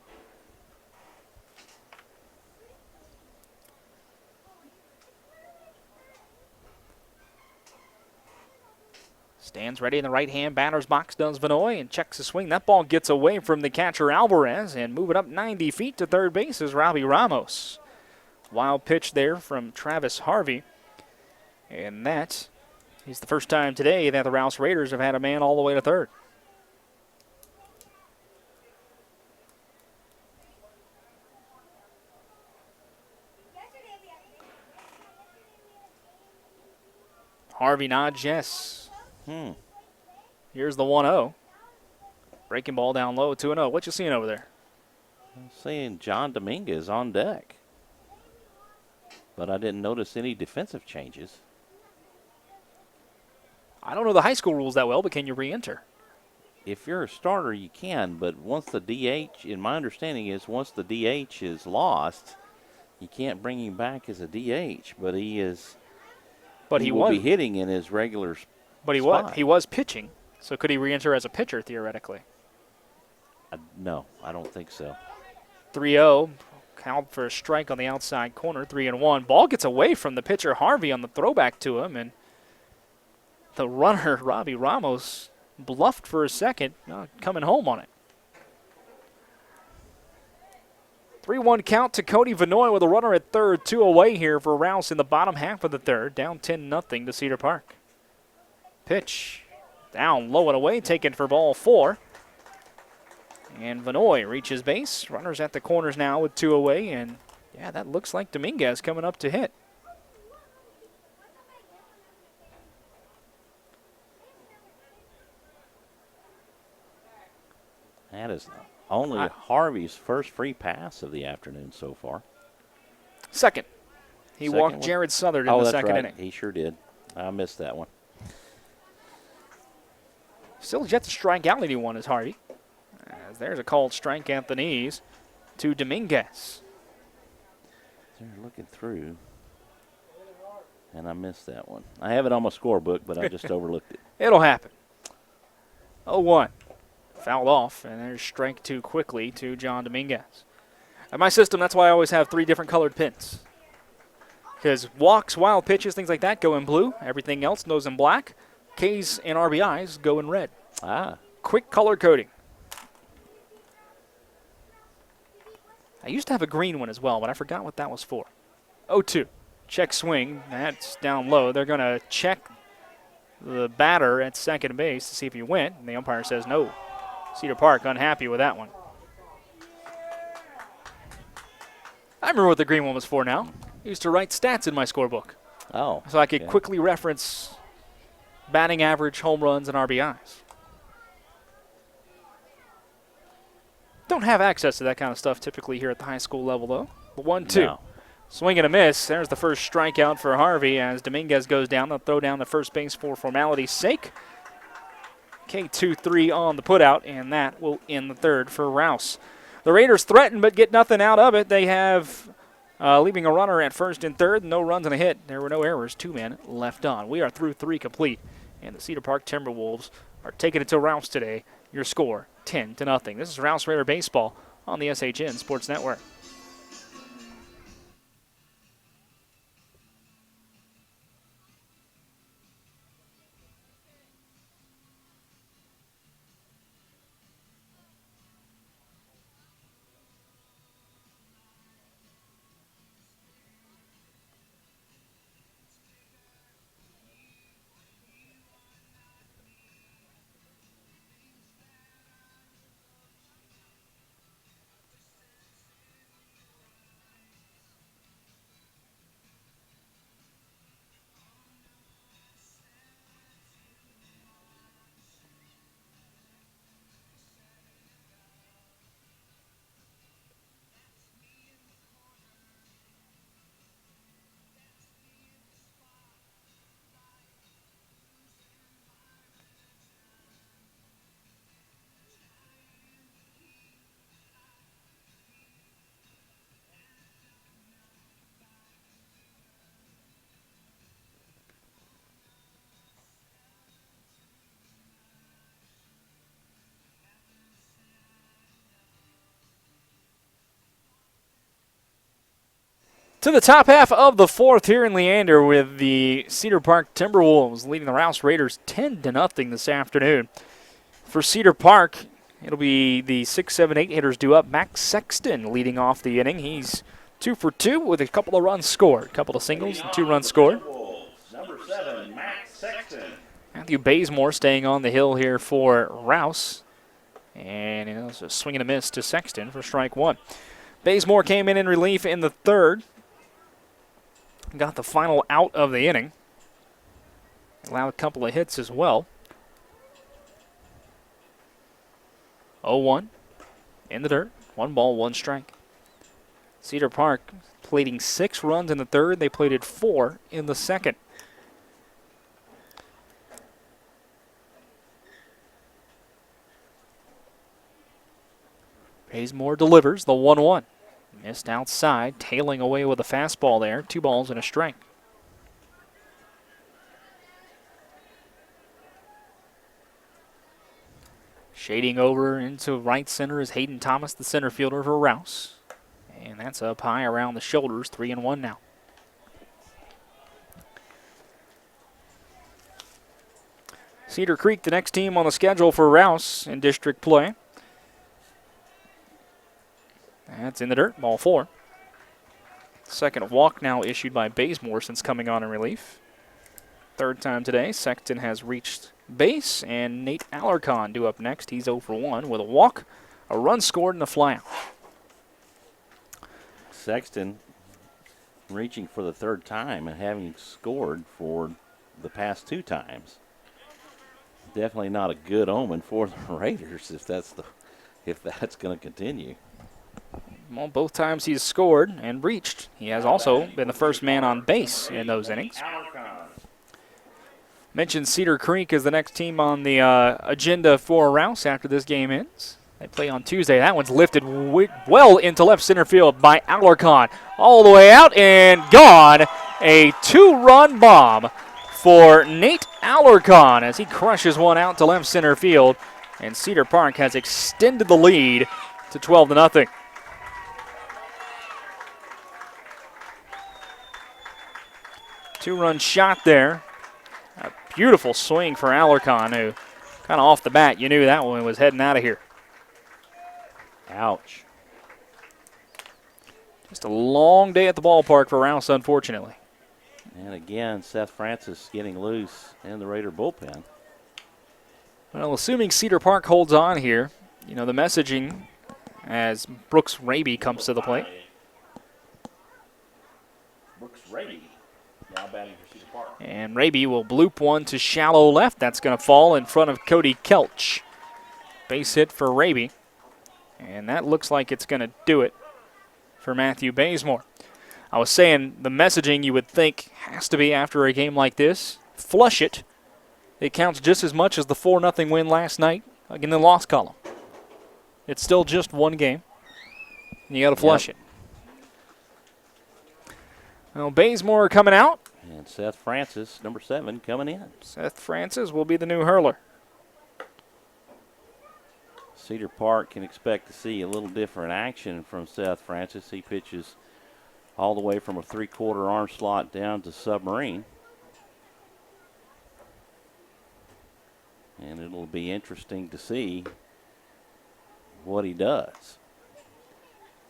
Stands ready in the right-hand batter's box, does Vanoy, and checks the swing. That ball gets away from the catcher Alvarez, and moving up 90 feet to third base is Robbie Ramos. Wild pitch there from Travis Harvey. And that is the first time today that the Rouse Raiders have had a man all the way to third. Harvey nods yes. Here's the 1-0. Breaking ball down low, 2-0. What you seeing over there? I'm seeing John Dominguez on deck. But I didn't notice any defensive changes. I don't know the high school rules that well, but can you re-enter? If you're a starter, you can, but once the DH, in my understanding is once the DH is lost, you can't bring him back as a DH, but he is. But he will be hitting in his regular But spot. he was pitching, so could he re-enter as a pitcher theoretically? No, I don't think so. 3-0, count for a strike on the outside corner, 3-1. Ball gets away from the pitcher Harvey on the throwback to him, and the runner Robbie Ramos bluffed for a second, coming home on it. 3-1 count to Cody Vanoy with a runner at third, 2 away here for Rouse in the bottom half of the third, down 10-0 to Cedar Park. Pitch down low and away, taken for ball 4. And Vanoy reaches base. Runners at the corners now with 2 away, and yeah, that looks like Dominguez coming up to hit. That is only Harvey's first free pass of the afternoon so far. Second. He Second walked one? Jared Southard in the that's second right. inning. He sure did. I missed that one. Still yet to strike out anyone is Harvey. As there's a called strike at the knees to Dominguez. They're looking through, and I missed that one. I have it on my scorebook, but I just overlooked it. It'll happen. 0-1. Fouled off, and there's strike 2 quickly to John Dominguez. At my system, that's why I always have 3 different colored pins. Because walks, wild pitches, things like that go in blue. Everything else goes in black. Ks and RBIs go in red. Quick color coding. I used to have a green one as well, but I forgot what that was for. 0-2. Check swing. That's down low. They're going to check the batter at second base to see if he went, and the umpire says no. Cedar Park unhappy with that one. I remember what the green one was for now. I used to write stats in my scorebook. Oh. So I could quickly reference batting average, home runs, and RBIs. Don't have access to that kind of stuff typically here at the high school level, though. 1-2. No. Swing and a miss. There's the first strikeout for Harvey as Dominguez goes down. They'll throw down the first base for formality's sake. K2-3 on the putout, and that will end the third for Rouse. The Raiders threaten but get nothing out of it. They have leaving a runner at first and third, no runs and a hit. There were no errors, 2 men left on. We are through 3 complete, and the Cedar Park Timberwolves are taking it to Rouse today. Your score, 10-0. This is Rouse Raider Baseball on the SHN Sports Network. To the top half of the fourth here in Leander with the Cedar Park Timberwolves leading the Rouse Raiders 10-0 this afternoon. For Cedar Park, it'll be the 6, 7, 8 hitters due up. Max Sexton leading off the inning. He's 2 for 2 with a couple of runs scored. A couple of singles and 2 runs scored. Number 7, Max Sexton. Matthew Bazemore staying on the hill here for Rouse. And it's a swing and a miss to Sexton for strike 1. Bazemore came in relief in the third. Got the final out of the inning. Allowed a couple of hits as well. 0-1 in the dirt. 1 ball, 1 strike. Cedar Park plating 6 runs in the third. They plated 4 in the second. Bazemore delivers the 1-1. Missed outside, tailing away with a fastball there. 2 balls and a strike. Shading over into right center is Hayden Thomas, the center fielder for Rouse. And that's up high around the shoulders, 3-1 now. Cedar Creek, the next team on the schedule for Rouse in district play. That's in the dirt, ball 4. Second walk now issued by Bazemore since coming on in relief. Third time today, Sexton has reached base, and Nate Alarcon due up next. He's 0 for 1 with a walk, a run scored, and a flyout. Sexton reaching for the third time and having scored for the past 2 times. Definitely not a good omen for the Raiders if that's going to continue. Well, both times he's scored and reached. He has also been the first man on base in those innings. Mentioned Cedar Creek is the next team on the agenda for Rouse after this game ends. They play on Tuesday. That one's lifted well into left center field by Alarcon. All the way out and gone. A 2-run bomb for Nate Alarcon as he crushes one out to left center field. And Cedar Park has extended the lead to 12-0. Two-run shot there. A beautiful swing for Alarcon, who kind of off the bat, you knew that one was heading out of here. Ouch. Just a long day at the ballpark for Rouse, unfortunately. And again, Seth Francis getting loose in the Raider bullpen. Well, assuming Cedar Park holds on here, you know, the messaging as Brooks Raby comes to the plate. Brooks Raby now batting for Cedar Park. And Raby will bloop one to shallow left. That's going to fall in front of Cody Kelch. Base hit for Raby. And that looks like it's going to do it for Matthew Bazemore. I was saying the messaging you would think has to be after a game like this. Flush it. It counts just as much as the 4-0 win last night in the loss column. It's still just one game. And you got to flush it. Well, Bazemore coming out. And Seth Francis, number 7, coming in. Seth Francis will be the new hurler. Cedar Park can expect to see a little different action from Seth Francis. He pitches all the way from a 3/4 arm slot down to submarine. And it'll be interesting to see what he does.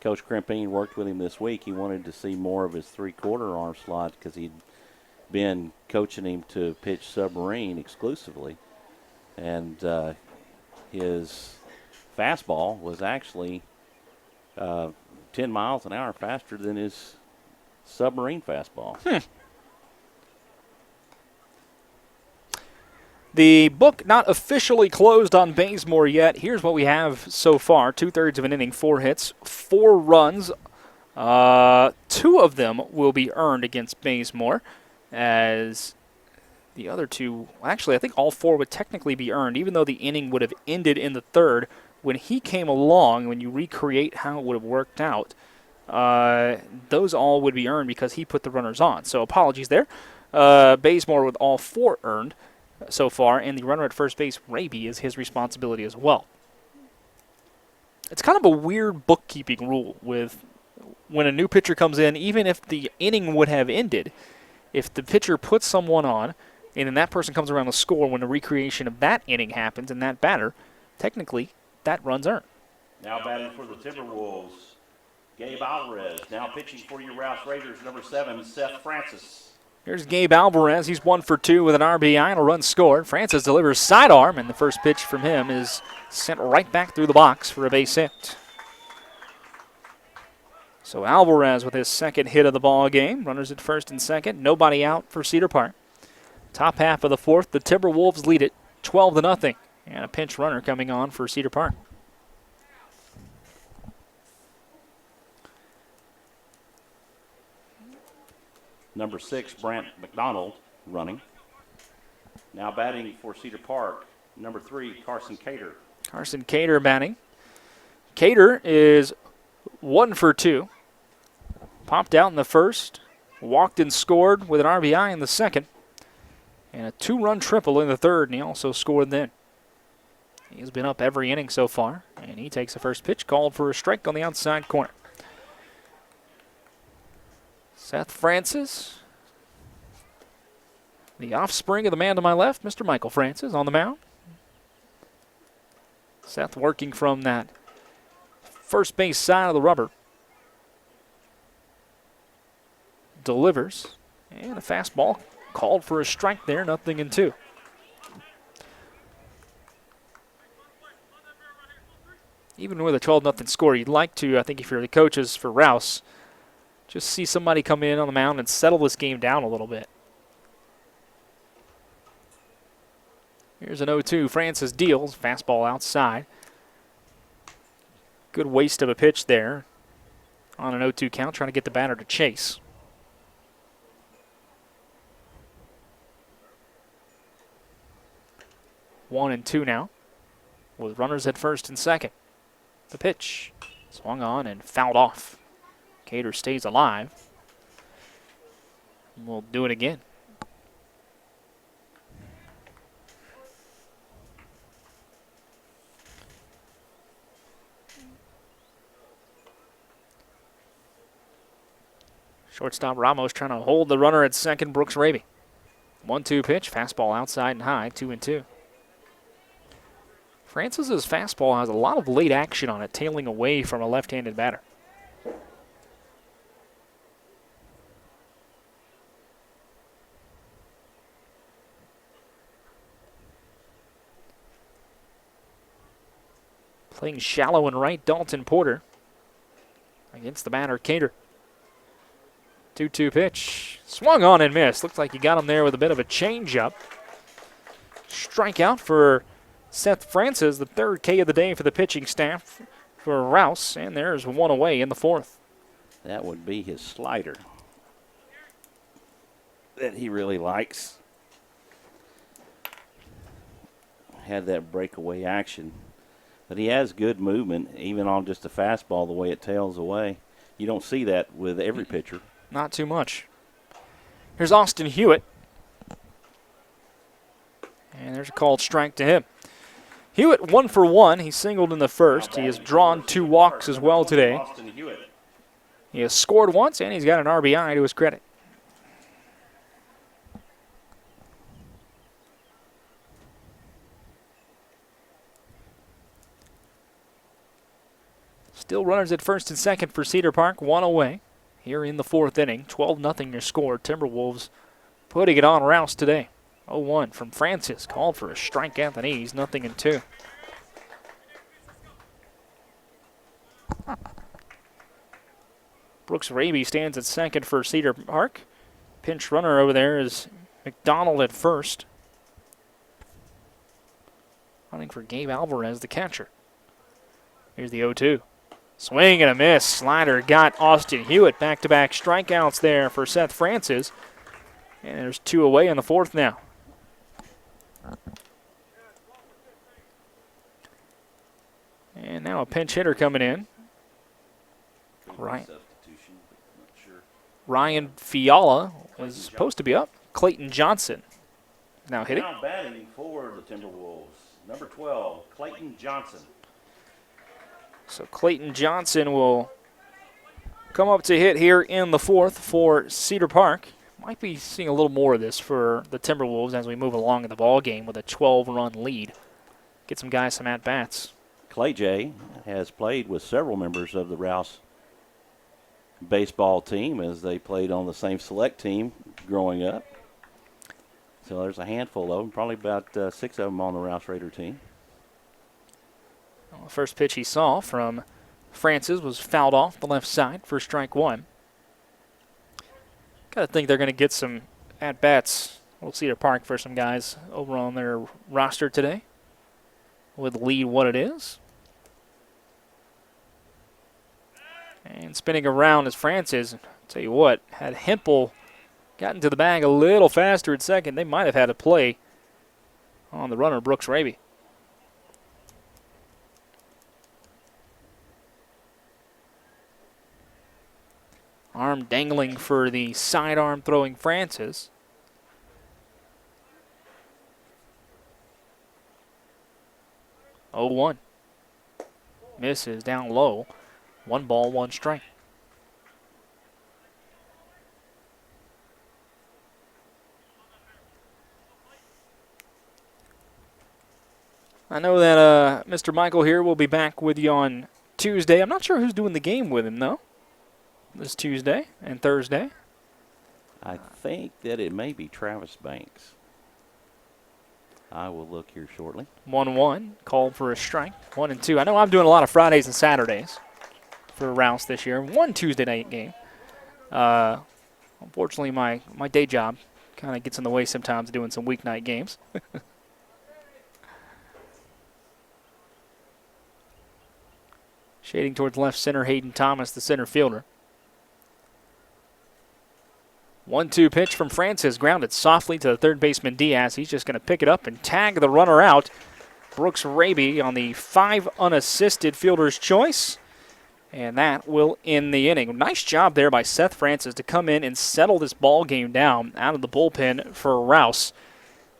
Coach Crimpine worked with him this week. He wanted to see more of his 3/4 arm slot because he'd been coaching him to pitch submarine exclusively. And his fastball was actually 10 miles an hour faster than his submarine fastball. The book not officially closed on Bazemore yet. Here's what we have so far. 2/3 of an inning, 4 hits, 4 runs. 2 of them will be earned against Bazemore, as the other 2, actually I think all 4 would technically be earned, even though the inning would have ended in the 3rd. When he came along, when you recreate how it would have worked out, those all would be earned because he put the runners on. So apologies there. Bazemore with all 4 earned so far, and the runner at first base, Raby, is his responsibility as well. It's kind of a weird bookkeeping rule with when a new pitcher comes in, even if the inning would have ended, if the pitcher puts someone on and then that person comes around to score when the recreation of that inning happens and that batter, technically that run's earned. Now batting for the Timberwolves, Gabe Alvarez. Now pitching for your Rouse Raiders, number 7, Seth Francis. Here's Gabe Alvarez. He's 1 for 2 with an RBI and a run scored. Francis delivers sidearm, and the first pitch from him is sent right back through the box for a base hit. So Alvarez with his second hit of the ball game. Runners at first and second. Nobody out for Cedar Park. Top half of the fourth, the Timberwolves lead it 12-0. And a pinch runner coming on for Cedar Park. Number 6, Brant McDonald, running. Now batting for Cedar Park, number 3, Carson Cater. Carson Cater batting. Cater is 1 for 2. Popped out in the first, walked and scored with an RBI in the second, and a 2-run triple in the third, and he also scored then. He's been up every inning so far, and he takes the first pitch, called for a strike on the outside corner. Seth Francis, the offspring of the man to my left, Mr. Michael Francis, on the mound. Seth working from that first base side of the rubber. Delivers, and a fastball called for a strike there, 0-2. Even with a 12-0 score, you'd like to, I think if you're the coaches for Rouse, just see somebody come in on the mound and settle this game down a little bit. Here's an 0-2. Francis deals. Fastball outside. Good waste of a pitch there on an 0-2 count, trying to get the batter to chase. One and two now, with runners at first and second. The pitch swung on and fouled off. Cater stays alive. We'll do it again. Shortstop Ramos trying to hold the runner at second, Brooks Raby. 1-2 pitch, fastball outside and high, 2-2. Francis's fastball has a lot of late action on it, tailing away from a left-handed batter. Playing shallow and right, Dalton Porter against the batter, Cater. 2-2 pitch. Swung on and missed. Looks like he got him there with a bit of a changeup. Strikeout for Seth Francis, the third K of the day for the pitching staff for Rouse, and there's one away in the fourth. That would be his slider that he really likes. Had that breakaway action. But he has good movement, even on just a fastball, the way it tails away. You don't see that with every pitcher. Not too much. Here's Austin Hewitt. And there's a called strike to him. Hewitt 1 for 1. He singled in the first. He has drawn 2 walks as well today. He has scored once, and he's got an RBI to his credit. Still runners at first and second for Cedar Park, 1 away. Here in the fourth inning, 12-0 your score. Timberwolves putting it on Rouse today. 0-1 from Francis, called for a strike at the knees, 0-2. Brooks Raby stands at second for Cedar Park. Pinch runner over there is McDonald at first. Running for Gabe Alvarez, the catcher. Here's the 0-2. Swing and a miss. Slider got Austin Hewitt. Back-to-back strikeouts there for Seth Francis. And there's 2 away in the fourth now. And now a pinch hitter coming in. Ryan Fiala was supposed to be up. Clayton Johnson now hitting. Now batting for the Timberwolves, number 12, Clayton Johnson. So Clayton Johnson will come up to hit here in the fourth for Cedar Park. Might be seeing a little more of this for the Timberwolves as we move along in the ball game with a 12-run lead. Get some guys some at-bats. Clay J has played with several members of the Rouse baseball team as they played on the same select team growing up. So there's a handful of them, probably about 6 of them on the Rouse Raider team. Well, the first pitch he saw from Francis was fouled off the left side for strike one. Got to think they're going to get some at-bats. We'll Cedar Park for some guys over on their roster today with the lead what it is. And spinning around is Francis. Tell you what, had Hempel gotten to the bag a little faster at second, they might have had a play on the runner, Brooks Raby. Arm dangling for the sidearm throwing Francis. Oh, 1. Misses down low. 1 ball, 1 strike. I know that Mr. Michael here will be back with you on Tuesday. I'm not sure who's doing the game with him, though. This Tuesday and Thursday. I think that it may be Travis Banks. I will look here shortly. 1-1, called for a strike. 1 and 2. I know I'm doing a lot of Fridays and Saturdays for Rouse this year. 1 Tuesday night game. Unfortunately, my day job kind of gets in the way sometimes doing some weeknight games. Shading towards left center, Hayden Thomas, the center fielder. 1-2 pitch from Francis, grounded softly to the third baseman Diaz. He's just going to pick it up and tag the runner out. Brooks Raby on the 5 unassisted fielder's choice. And that will end the inning. Nice job there by Seth Francis to come in and settle this ball game down out of the bullpen for Rouse.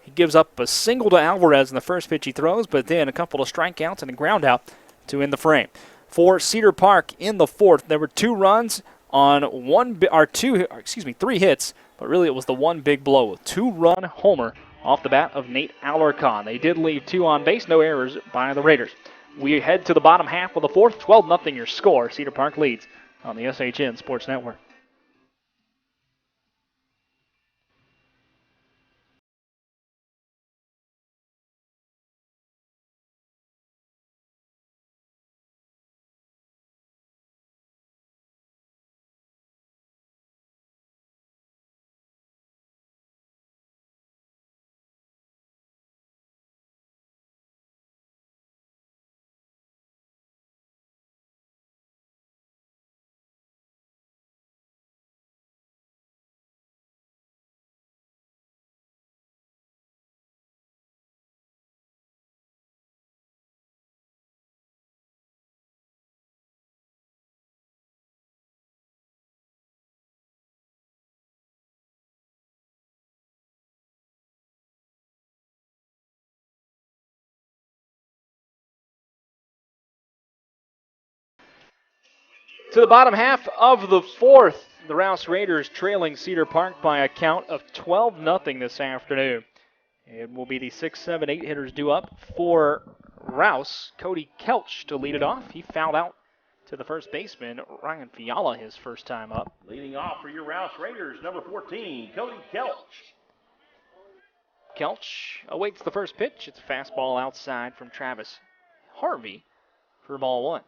He gives up a single to Alvarez in the first pitch he throws, but then a couple of strikeouts and a ground out to end the frame. For Cedar Park in the fourth, there were 2 runs on 3 hits, but really it was the one big blow. A 2-run homer off the bat of Nate Alarcon. They did leave 2 on base, no errors by the Raiders. We head to the bottom half of the fourth, 12-0 your score. Cedar Park leads on the SHN Sports Network. To the bottom half of the fourth, the Rouse Raiders trailing Cedar Park by a count of 12-0 this afternoon. It will be the 6, 7, 8 hitters due up for Rouse. Cody Kelch to lead it off. He fouled out to the first baseman, Ryan Fiala, his first time up. Leading off for your Rouse Raiders, number 14, Cody Kelch. Kelch awaits the first pitch. It's a fastball outside from Travis Harvey for ball 1.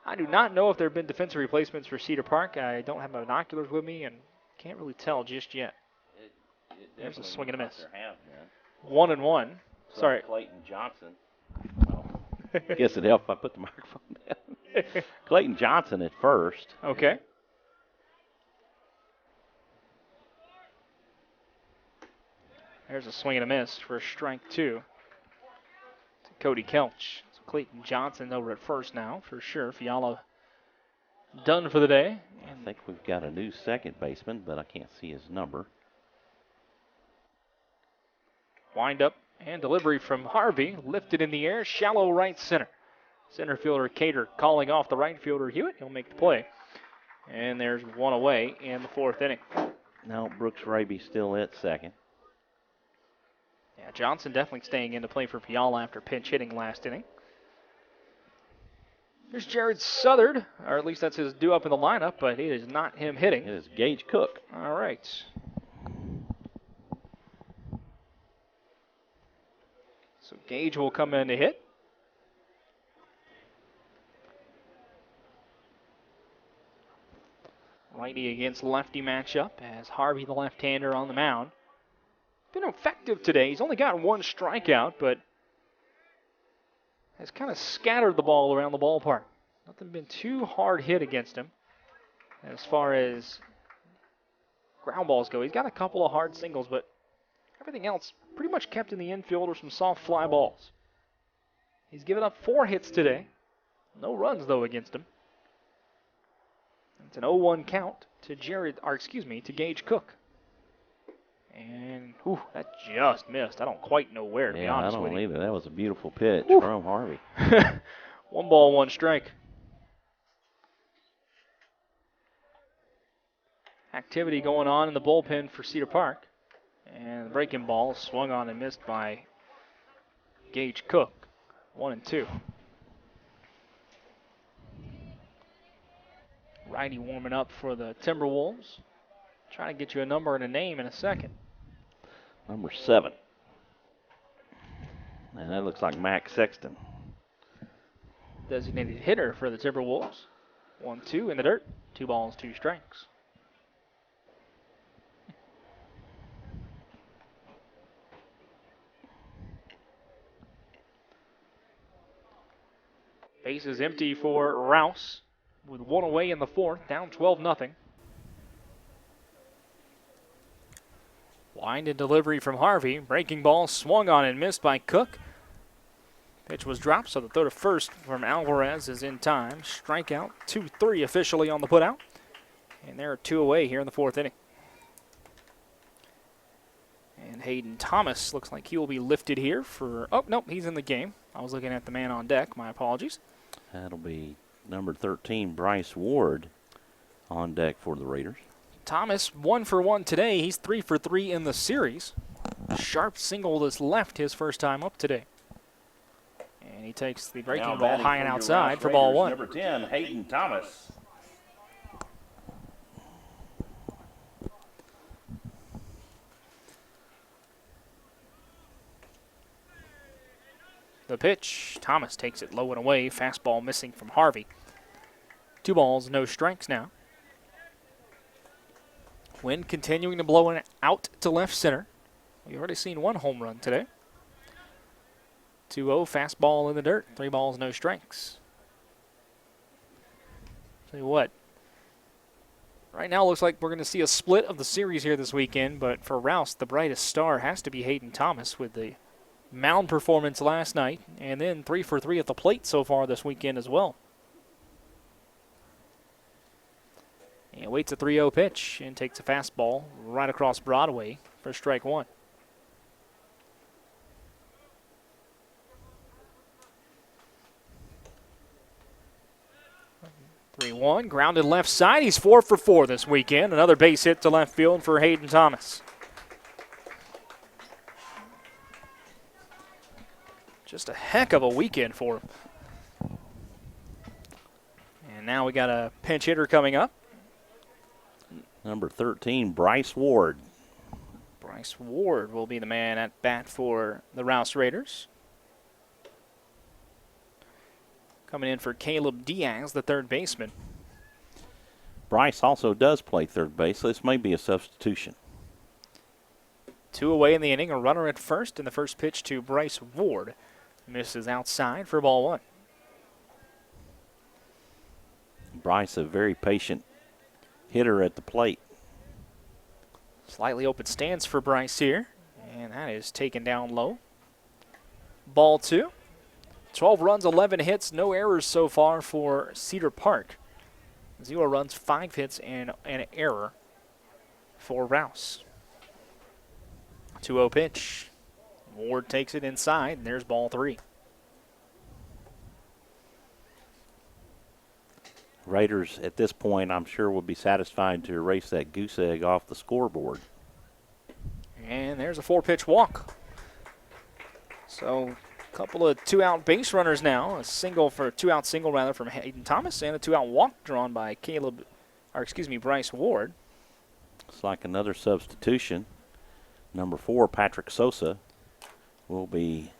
I do not know if there have been defensive replacements for Cedar Park. I don't have my binoculars with me and can't really tell just yet. There's a swing and a miss. 1-1. Sorry. Clayton Johnson. I guess it helped if I put the microphone down. Clayton Johnson at first. Okay. There's a swing and a miss for strike 2 to Cody Kelch. So Clayton Johnson over at first now for sure. Fiala done for the day. I think we've got a new second baseman, but I can't see his number. Wind up and delivery from Harvey. Lifted in the air, shallow right center. Center fielder Cater calling off the right fielder Hewitt. He'll make the play. And there's one away in the fourth inning. Now Brooks Raby still at second. Yeah, Johnson definitely staying in to play for Fiala after pinch hitting last inning. Here's Jared Southard, or at least that's his due up in the lineup, but it is not him hitting. It is Gage Cook. All right. So Gage will come in to hit. Righty against lefty matchup as Harvey, the left-hander, on the mound. Been effective today. He's only got one strikeout, but has kind of scattered the ball around the ballpark. Nothing been too hard hit against him as far as ground balls go. He's got a couple of hard singles, but everything else pretty much kept in the infield or some soft fly balls. He's given up 4 hits today. No runs, though, against him. It's an 0-1 count to to Gage Cook. And, that just missed. I don't quite know where, to be honest with you. I don't either. That was a beautiful pitch from Harvey. 1 ball, 1 strike. Activity going on in the bullpen for Cedar Park. And the breaking ball swung on and missed by Gage Cook. 1-2. Righty warming up for the Timberwolves. Trying to get you a number and a name in a second. Number 7. And that looks like Max Sexton. Designated hitter for the Timberwolves. 1-2 in the dirt. 2 balls, 2 strikes. Base is empty for Rouse with 1 away in the fourth, down 12-0. Wind and delivery from Harvey. Breaking ball swung on and missed by Cook. Pitch was dropped, so the throw to first from Alvarez is in time. Strikeout, 2-3 officially on the putout. And there are 2 away here in the fourth inning. And Hayden Thomas looks like he will be lifted here for... Oh, nope, he's in the game. I was looking at the man on deck. My apologies. That'll be number 13, Bryce Ward, on deck for the Raiders. Thomas, 1 for 1 today. He's 3 for 3 in the series. Sharp single that's left his first time up today. And he takes the breaking ball high and outside for ball 1. Number 10, Hayden Thomas. The pitch, Thomas takes it low and away. Fastball missing from Harvey. 2 balls, no strikes now. Wind continuing to blow it out to left center. We've already seen 1 home run today. 2-0, fastball in the dirt. 3 balls, no strikes. Tell you what, right now it looks like we're going to see a split of the series here this weekend, but for Rouse, the brightest star has to be Hayden Thomas with the mound performance last night, and then 3 for 3 at the plate so far this weekend as well. And waits a 3-0 pitch and takes a fastball right across Broadway for strike 1. 3-1, grounded left side. He's 4 for 4 this weekend. Another base hit to left field for Hayden Thomas. Just a heck of a weekend for him. And now we got a pinch hitter coming up. Number 13, Bryce Ward. Bryce Ward will be the man at bat for the Rouse Raiders. Coming in for Caleb Diaz, the third baseman. Bryce also does play third base, so this may be a substitution. 2 away in the inning, a runner at first, and the first pitch to Bryce Ward. Misses outside for ball 1. Bryce, a very patient hitter at the plate. Slightly open stance for Bryce here, and that is taken down low. Ball 2. 12 runs, 11 hits, no errors so far for Cedar Park. 0 runs, 5 hits, and an error for Rouse. 2-0 pitch. Ward takes it inside, and there's ball 3. Raiders at this point, I'm sure, would be satisfied to erase that goose egg off the scoreboard. And there's a 4-pitch walk. So a couple of 2-out base runners now. A 2-out single rather from Hayden Thomas, and a 2-out walk drawn by Bryce Ward. It's like another substitution. Number 4, Patrick Sosa, will be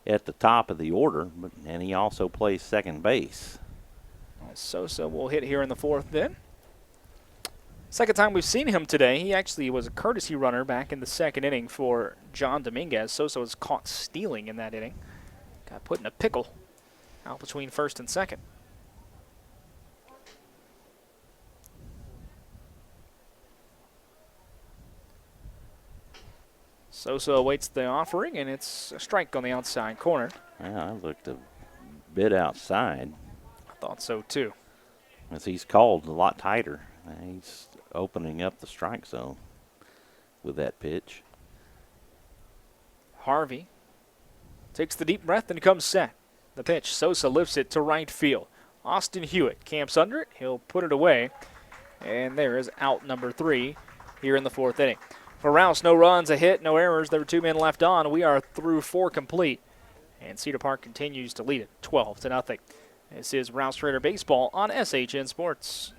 at the top of the order, and he also plays second base. Sosa will hit here in the 4th then. Second time we've seen him today. He actually was a courtesy runner back in the 2nd inning for John Dominguez. Sosa was caught stealing in that inning. Got put in a pickle out between 1st and 2nd. Sosa awaits the offering, and it's a strike on the outside corner. Yeah, I looked a bit outside. I thought so too. As he's called a lot tighter. He's opening up the strike zone with that pitch. Harvey takes the deep breath and comes set. The pitch, Sosa lifts it to right field. Austin Hewitt camps under it. He'll put it away. And there is out number 3 here in the 4th inning. For Rouse, no runs, a hit, no errors. There were 2 men left on. We are through 4 complete. And Cedar Park continues to lead it 12-0. This is Rouse Raider Baseball on SHN Sports.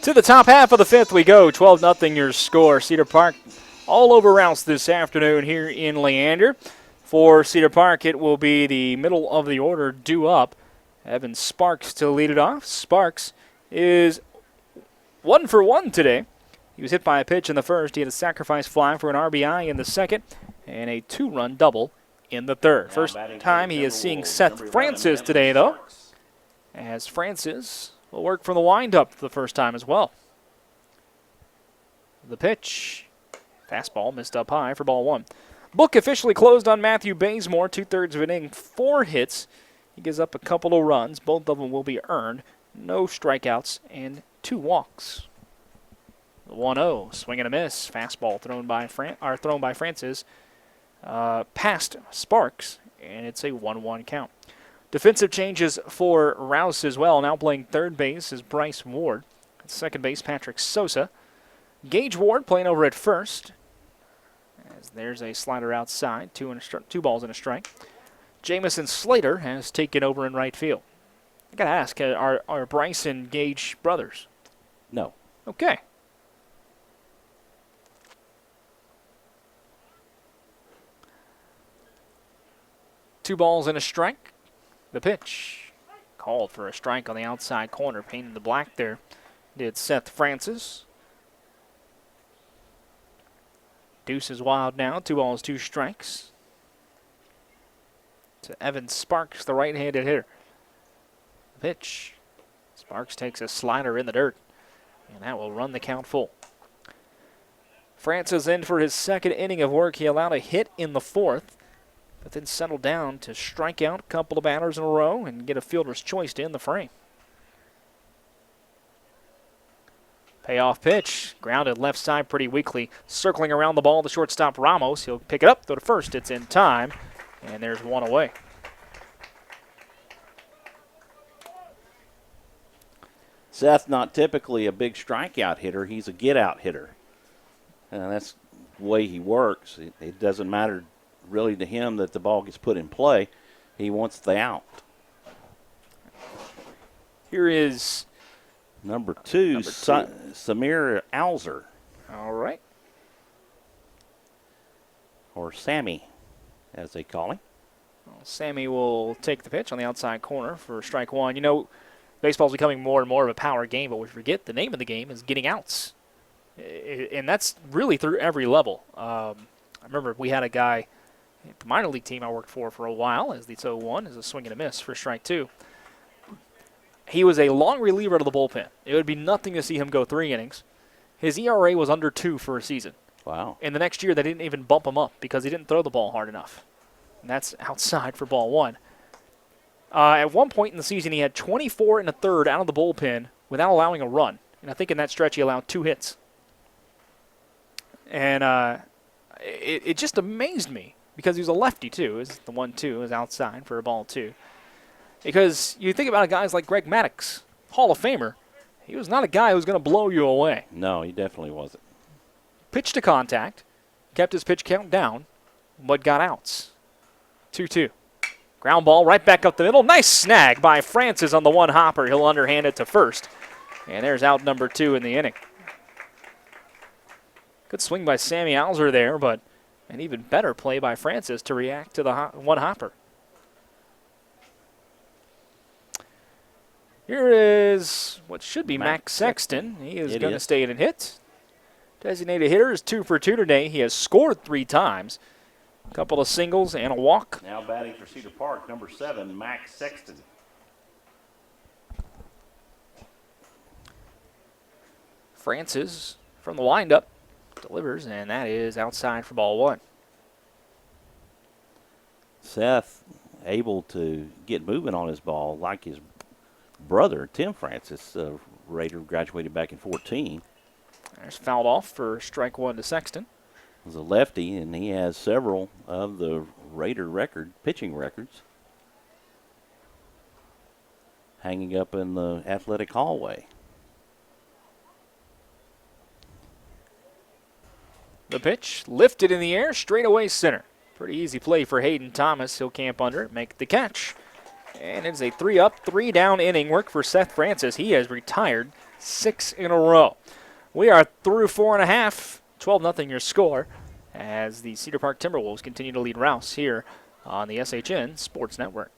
To the top half of the 5th we go. 12-0 your score. Cedar Park all over Rouse this afternoon here in Leander. For Cedar Park, it will be the middle of the order due up. Evan Sparks to lead it off. Sparks is 1 for 1 today. He was hit by a pitch in the 1st. He had a sacrifice fly for an RBI in the 2nd and a 2-run double in the 3rd. First time he is seeing Seth Francis today, though, as Francis will work from the windup for the first time as well. The pitch. Fastball missed up high for ball 1. Book officially closed on Matthew Bazemore. 2/3 of an inning, 4 hits. He gives up a couple of runs. Both of them will be earned. No strikeouts and 2 walks. The 1-0, swing and a miss. Fastball thrown by Francis past Sparks, and it's a 1-1 count. Defensive changes for Rouse as well. Now playing third base is Bryce Ward. At second base, Patrick Sosa. Gage Ward playing over at first. As there's a slider outside, 2 balls and a strike. Jamison Slater has taken over in right field. I gotta ask, are Bryce and Gage brothers? No. Okay. Two balls and a strike. The pitch called for a strike on the outside corner, painted the black there. Did Seth Francis. Deuce is wild now. 2 balls, 2 strikes. To Evan Sparks, the right-handed hitter. Pitch. Sparks takes a slider in the dirt, and that will run the count full. Francis in for his 2nd inning of work. He allowed a hit in the 4th, but then settled down to strike out a couple of batters in a row and get a fielder's choice to end the frame. Payoff pitch, grounded left side pretty weakly. Circling around the ball, the shortstop Ramos. He'll pick it up, throw to first. It's in time, and there's one away. Seth, not typically a big strikeout hitter. He's a get-out hitter. And that's the way he works. It doesn't matter really to him that the ball gets put in play. He wants the out. Here is Number two, Number two. Samir Alzer, all right. or Sammy, as they call him. Well, Sammy will take the pitch on the outside corner for strike one. You know, baseball's becoming more and more of a power game, but we forget the name of the game is getting outs. And that's really through every level. I remember we had a guy at the minor league team I worked for a while as the 0-1, as a swing and a miss for strike two. He was a long reliever out of the bullpen. It would be nothing to see him go 3 innings. His ERA was under 2 for a season. Wow. And the next year, they didn't even bump him up because he didn't throw the ball hard enough. And that's outside for ball one. At one point in the season, he had 24 1/3 out of the bullpen without allowing a run. And I think in that stretch, he allowed 2 hits. And it just amazed me because he was a lefty, too. The 1-2 is outside for a ball 2. Because you think about guys like Greg Maddux, Hall of Famer. He was not a guy who was going to blow you away. No, he definitely wasn't. Pitch to contact, kept his pitch count down, but got outs. 2-2. Ground ball right back up the middle. Nice snag by Francis on the one hopper. He'll underhand it to first. And there's out number 2 in the inning. Good swing by Sammy Alzer there, but an even better play by Francis to react to the one hopper. Here is what should be Max Sexton. He is going to stay in and hit. Designated hitter is 2 for 2 today. He has scored 3 times. A couple of singles and a walk. Now batting for Cedar Park, number 7, Max Sexton. Francis from the windup delivers, and that is outside for ball 1. Seth able to get moving on his ball like his brother, Tim Francis, Raider, graduated back in 14. There's fouled off for strike 1 to Sexton. Was a lefty, and he has several of the Raider pitching records hanging up in the athletic hallway. The pitch lifted in the air, straight away center. Pretty easy play for Hayden Thomas. He'll camp under it, make the catch. And it's a 3-up, 3-down inning work for Seth Francis. He has retired 6 in a row. We are through 4.5. 12-0 your score as the Cedar Park Timberwolves continue to lead Rouse here on the SHN Sports Network.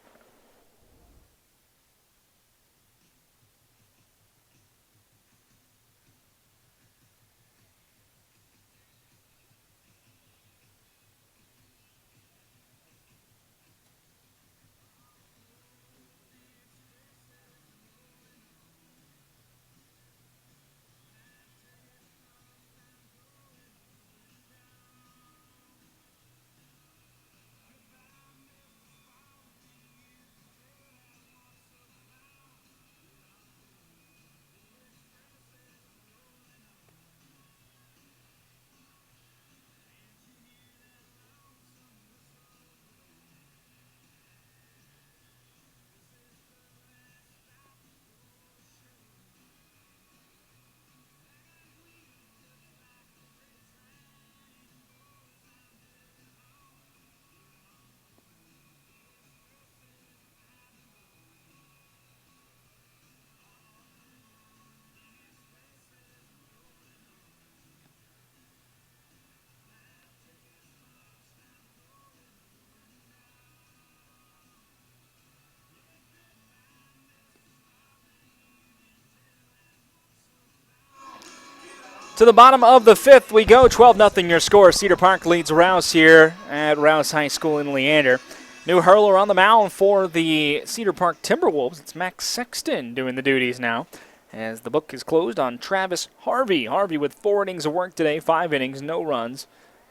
To the bottom of the 5th we go. 12-0 your score. Cedar Park leads Rouse here at Rouse High School in Leander. New hurler on the mound for the Cedar Park Timberwolves. It's Max Sexton doing the duties now as the book is closed on Travis Harvey. Harvey with 4 innings of work today, 5 innings, no runs.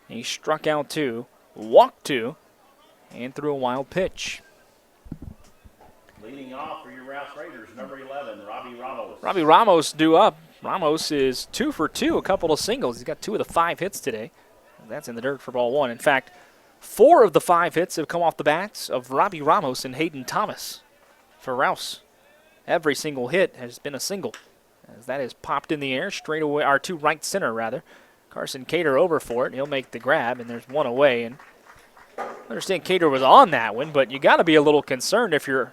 He struck out 2, walked 2, and threw a wild pitch. Leading off for your Rouse Raiders, number 11, Robbie Ramos. Robbie Ramos due up. Ramos is 2 for 2, a couple of singles. He's got 2 of the 5 hits today. That's in the dirt for ball 1. In fact, 4 of the 5 hits have come off the bats of Robbie Ramos and Hayden Thomas for Rouse. Every single hit has been a single, as that is popped in the air straight away, or to right center rather. Carson Cater over for it. He'll make the grab, and there's one away, and I understand Cater was on that one, but you got to be a little concerned if you're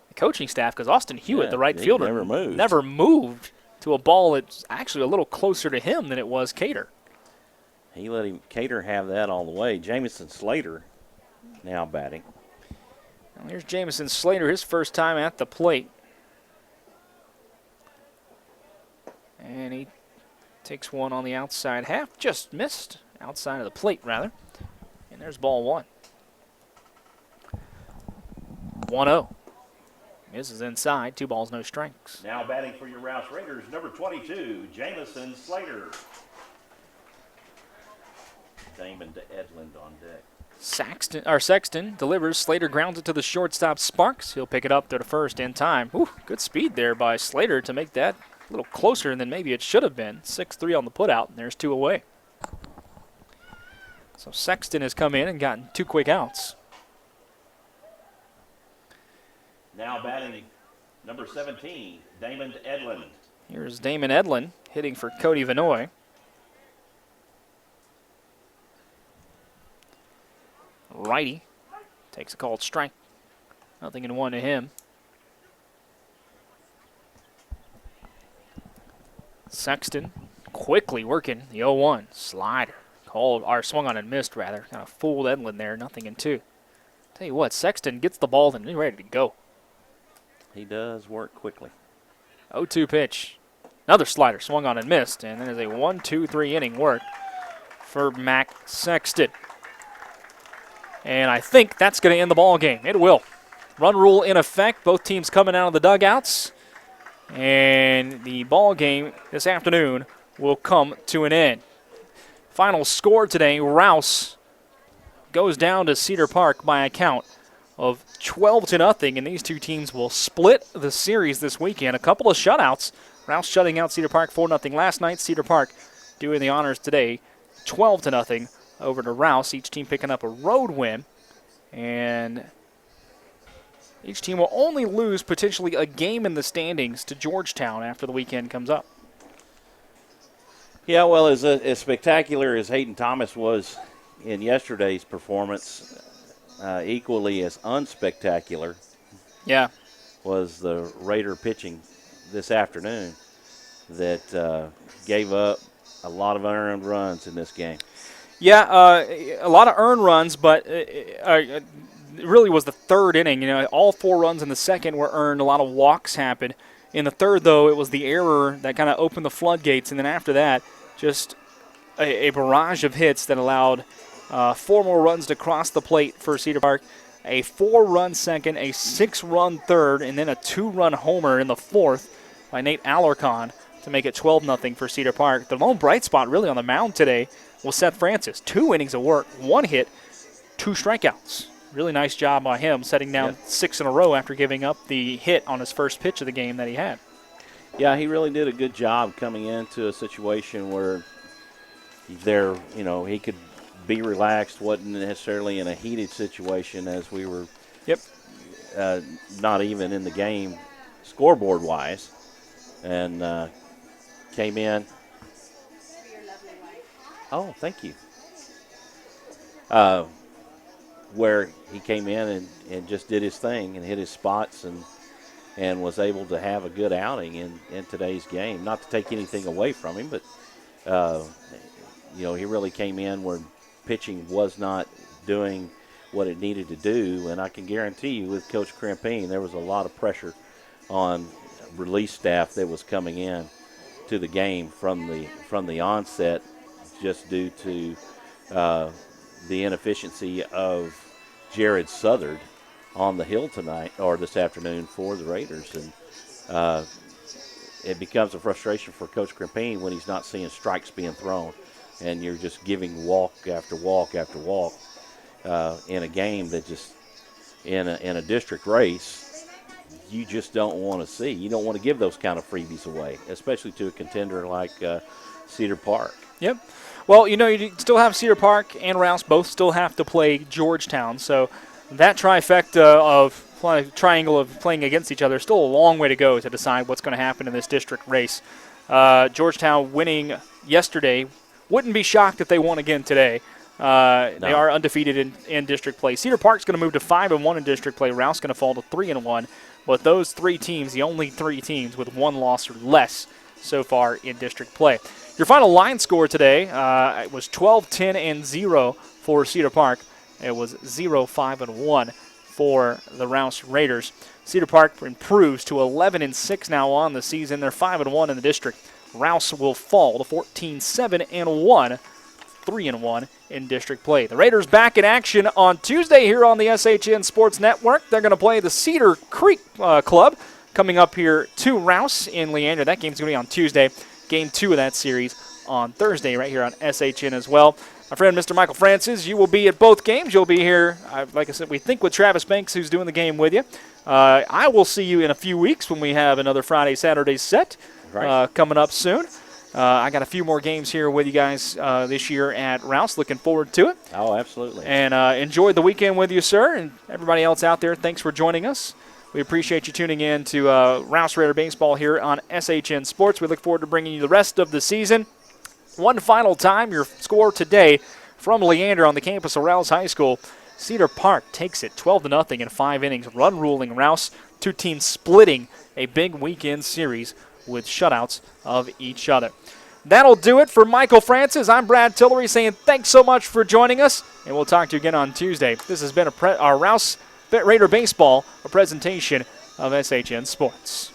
the coaching staff because Austin Hewitt, Yeah, the right he fielder, never moved to a ball that's actually a little closer to him than it was Cater. He let him Cater have that all the way. Jamison Slater now batting. Well, here's Jamison Slater, his first time at the plate. And he takes one on the outside half, just missed, outside of the plate rather. And there's ball one. 1-0. Misses inside, 2 balls, no strikes. Now batting for your Rouse Raiders, number 22, Jamison Slater. Damon to Edlund on deck. Sexton delivers. Slater grounds it to the shortstop Sparks. He'll pick it up to the first in time. Ooh, good speed there by Slater to make that a little closer than maybe it should have been. 6-3 on the putout, and there's 2 away. So Sexton has come in and gotten 2 quick outs. Now batting number 17, Damon Edlund. Here's Damon Edlund hitting for Cody Vanoy. Righty takes a called strike. 0-1 to him. Sexton quickly working the 0-1 slider. Swung on and missed rather. Kind of fooled Edlund there. 0-2. Tell you what, Sexton gets the ball and he's ready to go. He does work quickly. 0-2 pitch. Another slider swung on and missed. And there's a 1-2-3 inning work for Mac Sexton. And I think that's going to end the ball game. It will. Run rule in effect. Both teams coming out of the dugouts. And the ball game this afternoon will come to an end. Final score today, Rouse goes down to Cedar Park by a count of 12-0, and these 2 teams will split the series this weekend. A couple of shutouts. Rouse shutting out Cedar Park 4-0 last night. Cedar Park doing the honors today, 12-0 over to Rouse. Each team picking up a road win, and each team will only lose potentially a game in the standings to Georgetown after the weekend comes up. Yeah, well, as spectacular as Hayden Thomas was in yesterday's performance, equally as unspectacular was the Raider pitching this afternoon that gave up a lot of unearned runs in this game. Yeah, a lot of earned runs, but it really was the third inning. All 4 runs in the second were earned. A lot of walks happened. In the third, though, it was the error that kind of opened the floodgates, and then after that, just a barrage of hits that allowed 4 more runs to cross the plate for Cedar Park. A 4-run second, a 6-run third, and then a 2-run homer in the fourth by Nate Alarcon to make it 12-0 for Cedar Park. The lone bright spot really on the mound today was Seth Francis. 2 innings of work, 1 hit, 2 strikeouts. Really nice job by him, setting down 6 in a row after giving up the hit on his first pitch of the game that he had. Yeah, he really did a good job coming into a situation where he could be relaxed, wasn't necessarily in a heated situation as we were not even in the game scoreboard-wise, and came in. Oh, thank you. Where he came in and just did his thing and hit his spots and was able to have a good outing in today's game. Not to take anything away from him, but, he really came in where pitching was not doing what it needed to do. And I can guarantee you with Coach Crampine, there was a lot of pressure on relief staff that was coming in to the game from the onset just due to the inefficiency of Jared Southard on the hill tonight or this afternoon for the Raiders. And it becomes a frustration for Coach Crampine when he's not seeing strikes being thrown and you're just giving walk after walk after walk in a game that just in a district race you just don't want to see. You don't want to give those kind of freebies away, especially to a contender like Cedar Park. Yep. Well, you still have Cedar Park and Rouse both still have to play Georgetown. So that triangle of playing against each other is still a long way to go to decide what's going to happen in this district race. Georgetown winning yesterday. Wouldn't be shocked if they won again today. They are undefeated in district play. Cedar Park's going to move to 5-1 in district play. Rouse going to fall to 3-1. But those three teams, the only three teams with one loss or less so far in district play. Your final line score today it was 12-10-0 for Cedar Park. It was 0-5-1 for the Rouse Raiders. Cedar Park improves to 11-6 now on the season. They're 5-1 in the district. Rouse will fall to 14-7-1, 3-1 in district play. The Raiders back in action on Tuesday here on the SHN Sports Network. They're going to play the Cedar Creek Club coming up here to Rouse in Leander. That game's going to be on Tuesday. Game 2 of that series on Thursday right here on SHN as well. My friend, Mr. Michael Francis, you will be at both games. You'll be here, like I said, we think with Travis Banks, who's doing the game with you. I will see you in a few weeks when we have another Friday, Saturday set coming up soon. I got a few more games here with you guys this year at Rouse. Looking forward to it. Oh, absolutely. And enjoyed the weekend with you, sir. And everybody else out there, thanks for joining us. We appreciate you tuning in to Rouse Raider Baseball here on SHN Sports. We look forward to bringing you the rest of the season. One final time, your score today from Leander on the campus of Rouse High School. Cedar Park takes it 12-0 in 5 innings, run-ruling Rouse. Two teams splitting a big weekend series with shutouts of each other. That'll do it for Michael Francis. I'm Brad Tillery saying thanks so much for joining us, and we'll talk to you again on Tuesday. This has been our Rouse Raider Baseball, a presentation of SHN Sports.